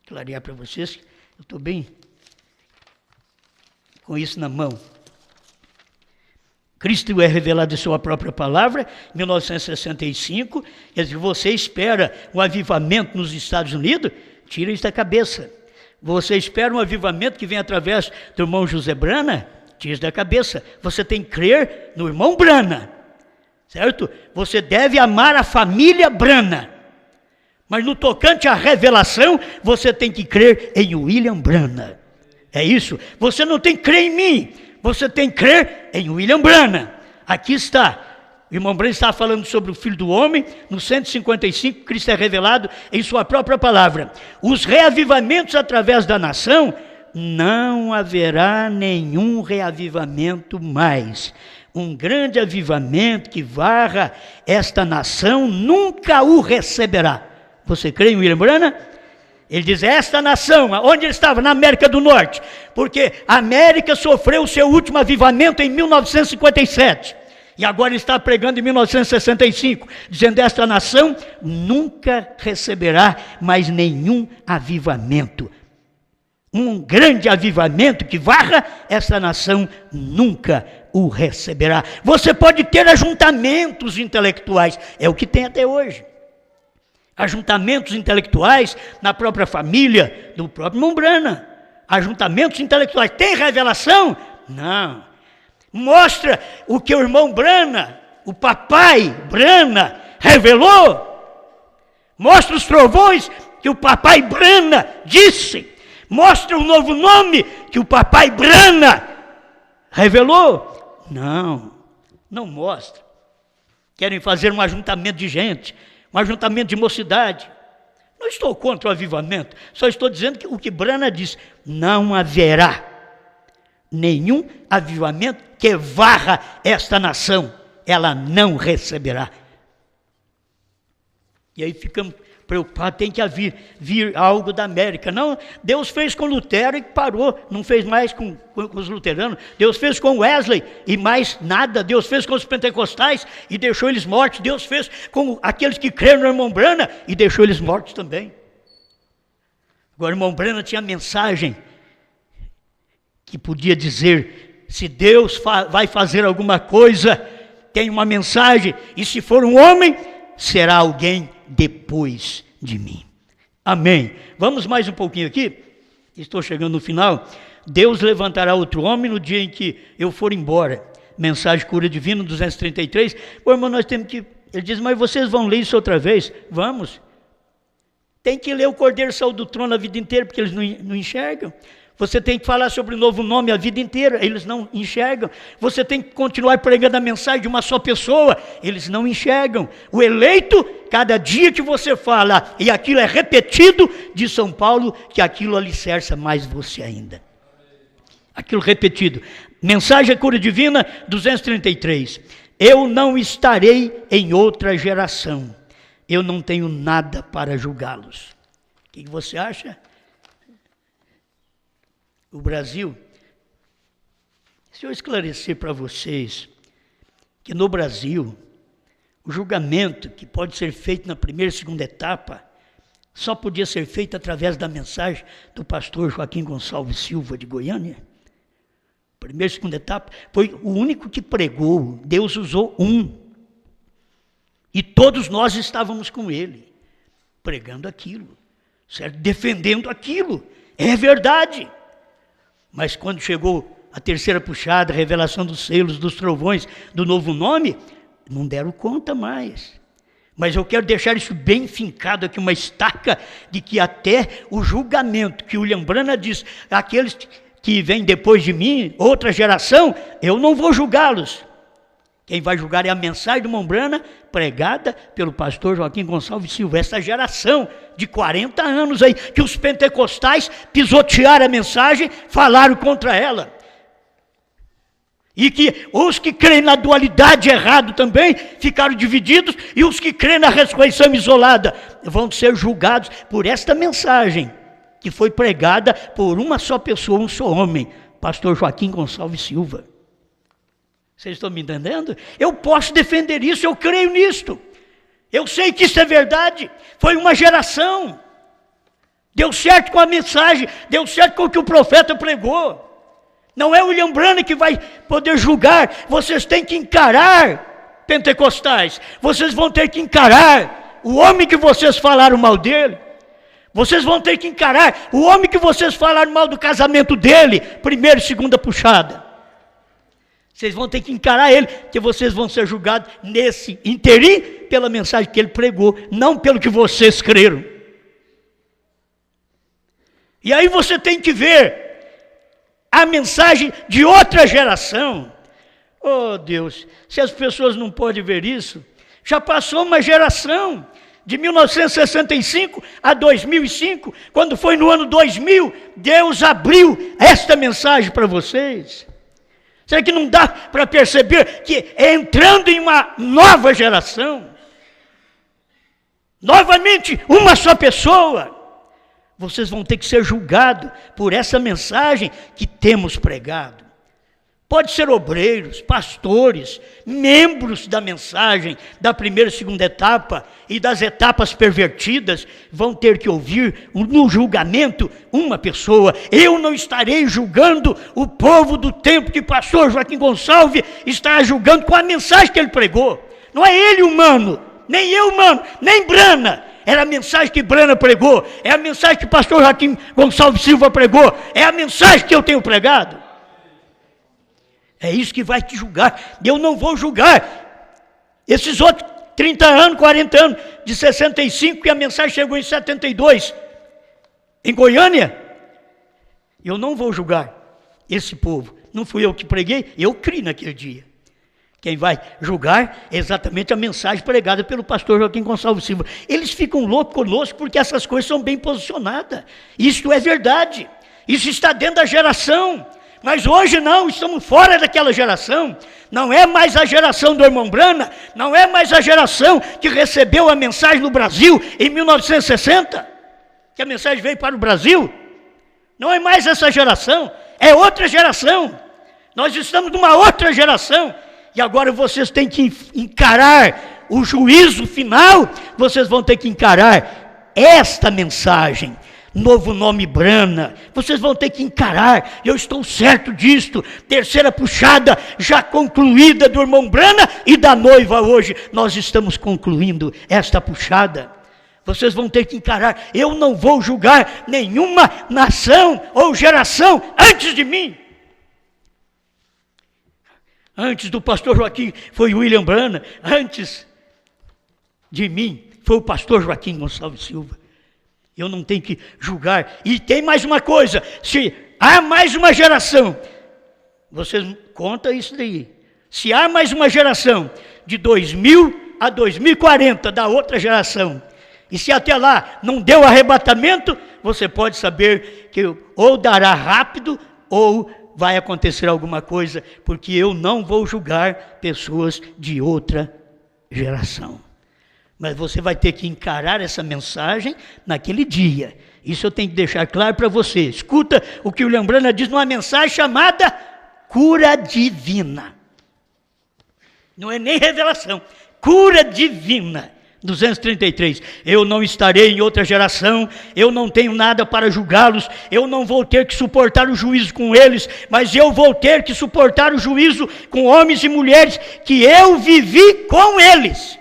clarear para vocês. Eu estou bem com isso na mão. Cristo é revelado em sua própria palavra, 1965. Quer dizer, você espera um avivamento nos Estados Unidos? Tira isso da cabeça. Você espera um avivamento que vem através do irmão José Branham? Tira isso da cabeça. Você tem que crer no irmão Branham, certo? Você deve amar a família Branham. Mas no tocante à revelação, você tem que crer em William Branham. É isso. Você não tem que crer em mim. Você tem que crer em William Branham. Aqui está. O irmão Branham está falando sobre o Filho do Homem. No 155, Cristo é revelado em sua própria palavra. Os reavivamentos através da nação, não haverá nenhum reavivamento mais. Um grande avivamento que varra esta nação nunca o receberá. Você crê em William Branham? Ele diz, esta nação, onde ele estava? Na América do Norte. Porque a América sofreu o seu último avivamento em 1957. E agora ele está pregando em 1965, dizendo, esta nação nunca receberá mais nenhum avivamento. Um grande avivamento que varra esta nação nunca o receberá. Você pode ter ajuntamentos intelectuais, é o que tem até hoje. Ajuntamentos intelectuais na própria família do próprio irmão Branham. Ajuntamentos intelectuais. Tem revelação? Não. Mostra o que o irmão Branham, o papai Branham, revelou. Mostra os trovões que o papai Branham disse. Mostra o novo nome que o papai Branham revelou. Não, não mostra. Querem fazer um ajuntamento de gente. um ajuntamento de mocidade. Não estou contra o avivamento, só estou dizendo que o que Brana diz, não haverá nenhum avivamento que varra esta nação, ela não receberá. E aí ficamos preocupados, tem que vir algo da América. Não, Deus fez com Lutero e parou, não fez mais com os luteranos. Deus fez com Wesley e mais nada. Deus fez com os pentecostais e deixou eles mortos. Deus fez com aqueles que creram no irmão Brana e deixou eles mortos também. Agora o irmão Brana tinha mensagem que podia dizer, se Deus vai fazer alguma coisa, tem uma mensagem, e se for um homem, será alguém depois de mim. Amém. Vamos mais um pouquinho aqui, estou chegando no final. Deus levantará outro homem no dia em que eu for embora. Mensagem Cura Divina 233. Ô irmão, nós temos que... Ele diz, mas vocês vão ler isso outra vez? Vamos. Tem que ler o Cordeiro Saiu do Trono a vida inteira, porque eles não enxergam. Você tem que falar sobre o novo nome a vida inteira, eles não enxergam. Você tem que continuar pregando a mensagem de uma só pessoa, eles não enxergam. O eleito, cada dia que você fala, e aquilo é repetido, diz São Paulo, que aquilo alicerça mais você ainda. Aquilo repetido. Mensagem Cura Divina 233. Eu não estarei em outra geração. Eu não tenho nada para julgá-los. O que você acha? O Brasil, se eu esclarecer para vocês que no Brasil, o julgamento que pode ser feito na primeira e segunda etapa, só podia ser feito através da mensagem do pastor Joaquim Gonçalves Silva de Goiânia. Primeira e segunda etapa, foi o único que pregou, Deus usou um. E todos nós estávamos com ele, pregando aquilo, certo? Defendendo aquilo, é verdade. Mas quando chegou a terceira puxada, a revelação dos selos, dos trovões, do novo nome, não deram conta mais. Mas eu quero deixar isso bem fincado aqui, uma estaca, de que até o julgamento, que o William Brana diz, aqueles que vêm depois de mim, outra geração, eu não vou julgá-los. Quem vai julgar é a mensagem do irmão Brana, pregada pelo pastor Joaquim Gonçalves Silva. Essa geração de 40 anos aí, que os pentecostais pisotearam a mensagem, falaram contra ela. E que os que creem na dualidade errado também, ficaram divididos, e os que creem na ressurreição isolada, vão ser julgados por esta mensagem, que foi pregada por uma só pessoa, um só homem, pastor Joaquim Gonçalves Silva. Vocês estão me entendendo? Eu posso defender isso, eu creio nisto. Eu sei que isso é verdade. Foi uma geração. Deu certo com a mensagem, deu certo com o que o profeta pregou. Não é o William Brana que vai poder julgar. Vocês têm que encarar, pentecostais. Vocês vão ter que encarar o homem que vocês falaram mal dele. Vocês vão ter que encarar o homem que vocês falaram mal do casamento dele, primeira e segunda puxada. Vocês vão ter que encarar ele, que vocês vão ser julgados nesse interim pela mensagem que ele pregou, não pelo que vocês creram. E aí você tem que ver a mensagem de outra geração. Oh Deus, se as pessoas não podem ver isso, já passou uma geração, de 1965 a 2005, quando foi no ano 2000, Deus abriu esta mensagem para vocês. Será que não dá para perceber que é entrando em uma nova geração? Novamente, uma só pessoa. Vocês vão ter que ser julgados por essa mensagem que temos pregado. Pode ser obreiros, pastores, membros da mensagem da primeira e segunda etapa e das etapas pervertidas, vão ter que ouvir no julgamento uma pessoa. Eu não estarei julgando o povo do tempo que o pastor Joaquim Gonçalves está julgando com a mensagem que ele pregou. Não é ele humano, nem eu humano, nem Brana. Era a mensagem que Brana pregou, é a mensagem que o pastor Joaquim Gonçalves Silva pregou, é a mensagem que eu tenho pregado. É isso que vai te julgar. Eu não vou julgar esses outros 30 anos, 40 anos, de 65, que a mensagem chegou em 72, em Goiânia. Eu não vou julgar esse povo. Não fui eu que preguei, eu criei naquele dia. Quem vai julgar é exatamente a mensagem pregada pelo pastor Joaquim Gonçalves Silva. Eles ficam loucos conosco porque essas coisas são bem posicionadas. Isto é verdade. Isso está dentro da geração. Mas hoje não, estamos fora daquela geração. Não é mais a geração do irmão Brana, não é mais a geração que recebeu a mensagem no Brasil em 1960, que a mensagem veio para o Brasil. Não é mais essa geração, é outra geração. Nós estamos numa outra geração. E agora vocês têm que encarar o juízo final, vocês vão ter que encarar esta mensagem, novo nome Brana, vocês vão ter que encarar, eu estou certo disto, terceira puxada já concluída do irmão Brana e da noiva hoje, nós estamos concluindo esta puxada, vocês vão ter que encarar, eu não vou julgar nenhuma nação ou geração antes de mim. Antes do pastor Joaquim foi William Brana, antes de mim foi o pastor Joaquim Gonçalves Silva. Eu não tenho que julgar. E tem mais uma coisa, se há mais uma geração, vocês contam isso daí, se há mais uma geração de 2000 a 2040 da outra geração, e se até lá não deu arrebatamento, você pode saber que ou dará rápido ou vai acontecer alguma coisa, porque eu não vou julgar pessoas de outra geração. Mas você vai ter que encarar essa mensagem naquele dia. Isso eu tenho que deixar claro para você. Escuta o que o William Brana diz numa mensagem chamada cura divina. Não é nem revelação, cura divina. 233, eu não estarei em outra geração, eu não tenho nada para julgá-los, eu não vou ter que suportar o juízo com eles, mas eu vou ter que suportar o juízo com homens e mulheres que eu vivi com eles.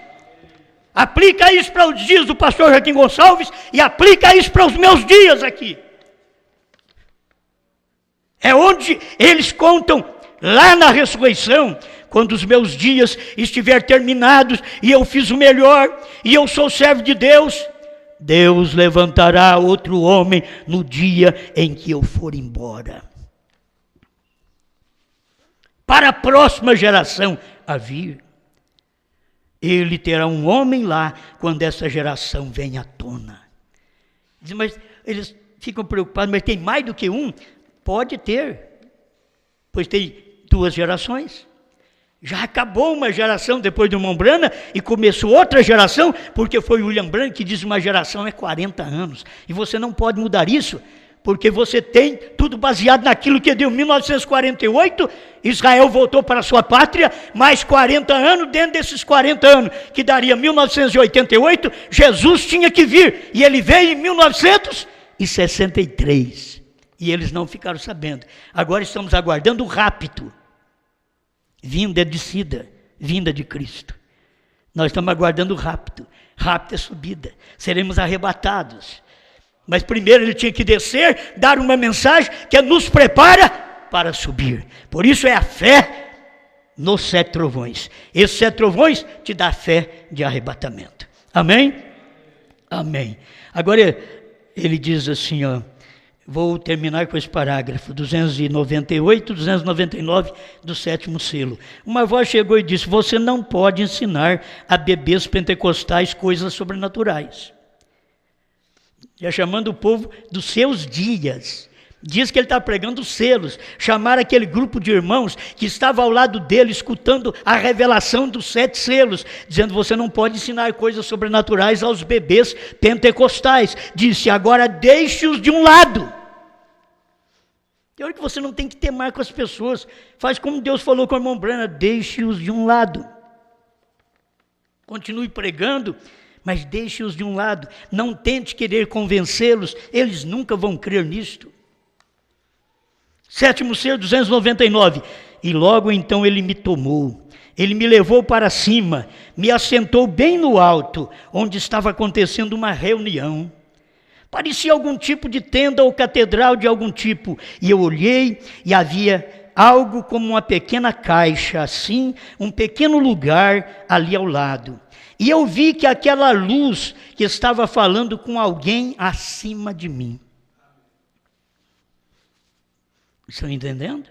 Aplica isso para os dias do pastor Joaquim Gonçalves e aplica isso para os meus dias aqui. É onde eles contam lá na ressurreição, quando os meus dias estiver terminados e eu fiz o melhor e eu sou servo de Deus, Deus levantará outro homem no dia em que eu for embora. Para a próxima geração a vir, ele terá um homem lá quando essa geração vem à tona. Mas eles ficam preocupados, mas tem mais do que um? Pode ter, pois tem 2 gerações. Já acabou uma geração depois do irmão Brana e começou outra geração, porque foi o William Brana que diz uma geração é 40 anos. E você não pode mudar isso, porque você tem tudo baseado naquilo que deu em 1948, Israel voltou para a sua pátria, mais 40 anos, dentro desses 40 anos, que daria 1988, Jesus tinha que vir, e ele veio em 1963, e eles não ficaram sabendo. Agora estamos aguardando o rapto, vinda de descida, vinda de Cristo. Nós estamos aguardando o rapto é subida, seremos arrebatados. Mas primeiro ele tinha que descer, dar uma mensagem que nos prepara para subir. Por isso é a fé nos 7 trovões. Esses 7 trovões te dá fé de arrebatamento. Amém? Amém. Agora ele diz assim, ó, vou terminar com esse parágrafo, 298, 299 do 7º selo. Uma voz chegou e disse, você não pode ensinar a bebês pentecostais coisas sobrenaturais. Já chamando o povo dos seus dias. Diz que ele está pregando os selos. Chamar aquele grupo de irmãos que estava ao lado dele, escutando a revelação dos 7 selos, dizendo, você não pode ensinar coisas sobrenaturais aos bebês pentecostais. Disse, agora deixe-os de um lado. Tem hora que você não tem que temar com as pessoas. Faz como Deus falou com o irmão Brana, deixe-os de um lado. Continue pregando, mas deixe-os de um lado, não tente querer convencê-los, eles nunca vão crer nisto. 7º selo, 299, e logo então ele me tomou, ele me levou para cima, me assentou bem no alto, onde estava acontecendo uma reunião. Parecia algum tipo de tenda ou catedral de algum tipo, e eu olhei e havia algo como uma pequena caixa, assim, um pequeno lugar ali ao lado. E eu vi que aquela luz que estava falando com alguém acima de mim. Estão entendendo?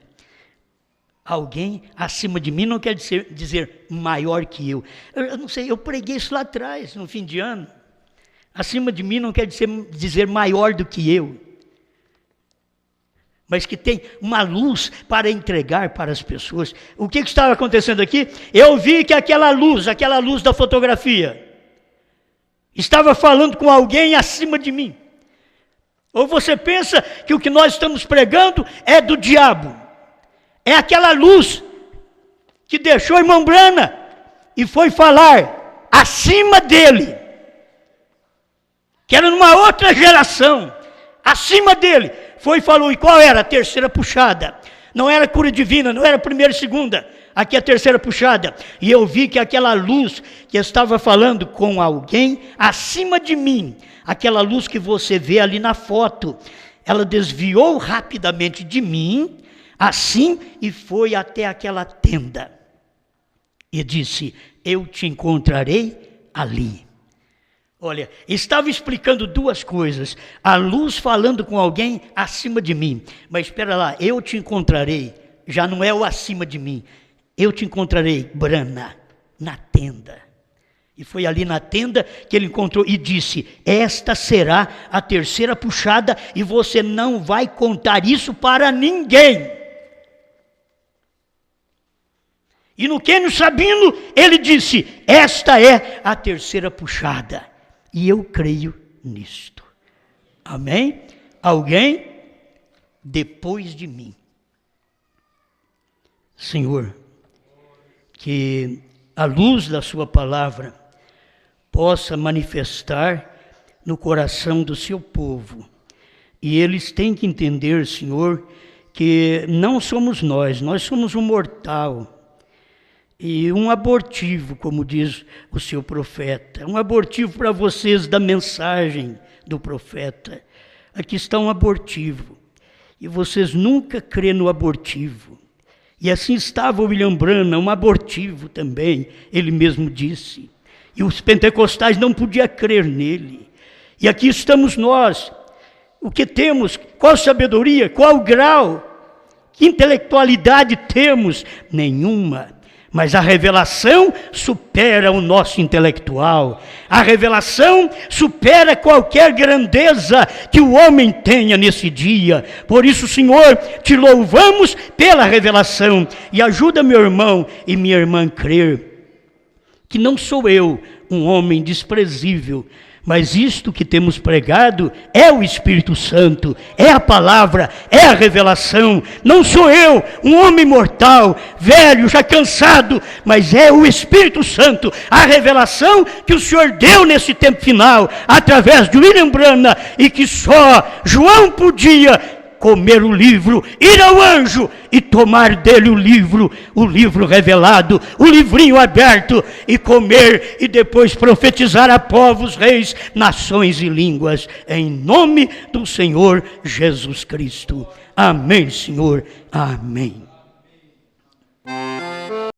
Alguém acima de mim não quer dizer maior que eu. Eu não sei, eu preguei isso lá atrás, no fim de ano. Acima de mim não quer dizer maior do que eu, mas que tem uma luz para entregar para as pessoas. O que estava acontecendo aqui? Eu vi que aquela luz da fotografia, estava falando com alguém acima de mim. Ou você pensa que o que nós estamos pregando é do diabo? É aquela luz que deixou o irmão Brana e foi falar acima dele, que era numa outra geração, acima dele, foi e falou. E qual era? A terceira puxada. Não era cura divina, não era primeira e segunda, aqui é a terceira puxada. E eu vi que aquela luz que estava falando com alguém acima de mim, aquela luz que você vê ali na foto, ela desviou rapidamente de mim, assim, e foi até aquela tenda. E disse: eu te encontrarei ali. Olha, estava explicando duas coisas. A luz falando com alguém acima de mim. Mas espera lá, eu te encontrarei. Já não é o acima de mim. Eu te encontrarei, Brana, na tenda. E foi ali na tenda que ele encontrou e disse: esta será a terceira puxada e você não vai contar isso para ninguém. E no Quênio Sabino ele disse: esta é a terceira puxada. E eu creio nisto. Amém? Alguém depois de mim. Senhor, que a luz da sua palavra possa manifestar no coração do seu povo. E eles têm que entender, Senhor, que não somos nós somos um mortal. E um abortivo, como diz o seu profeta. Um abortivo para vocês da mensagem do profeta. Aqui está um abortivo. E vocês nunca crê no abortivo. E assim estava o William Branham, um abortivo também, ele mesmo disse. E os pentecostais não podiam crer nele. E aqui estamos nós. O que temos? Qual sabedoria? Qual grau? Que intelectualidade temos? Nenhuma. Mas a revelação supera o nosso intelectual. A revelação supera qualquer grandeza que o homem tenha nesse dia. Por isso, Senhor, te louvamos pela revelação. E ajuda meu irmão e minha irmã a crer que não sou eu um homem desprezível, mas isto que temos pregado é o Espírito Santo, é a palavra, é a revelação. Não sou eu, um homem mortal, velho, já cansado, mas é o Espírito Santo, a revelação que o Senhor deu nesse tempo final, através de William Branham, e que só João podia comer o livro, ir ao anjo e tomar dele o livro revelado, o livrinho aberto, e comer e depois profetizar a povos, reis, nações e línguas, em nome do Senhor Jesus Cristo. Amém, Senhor. Amém.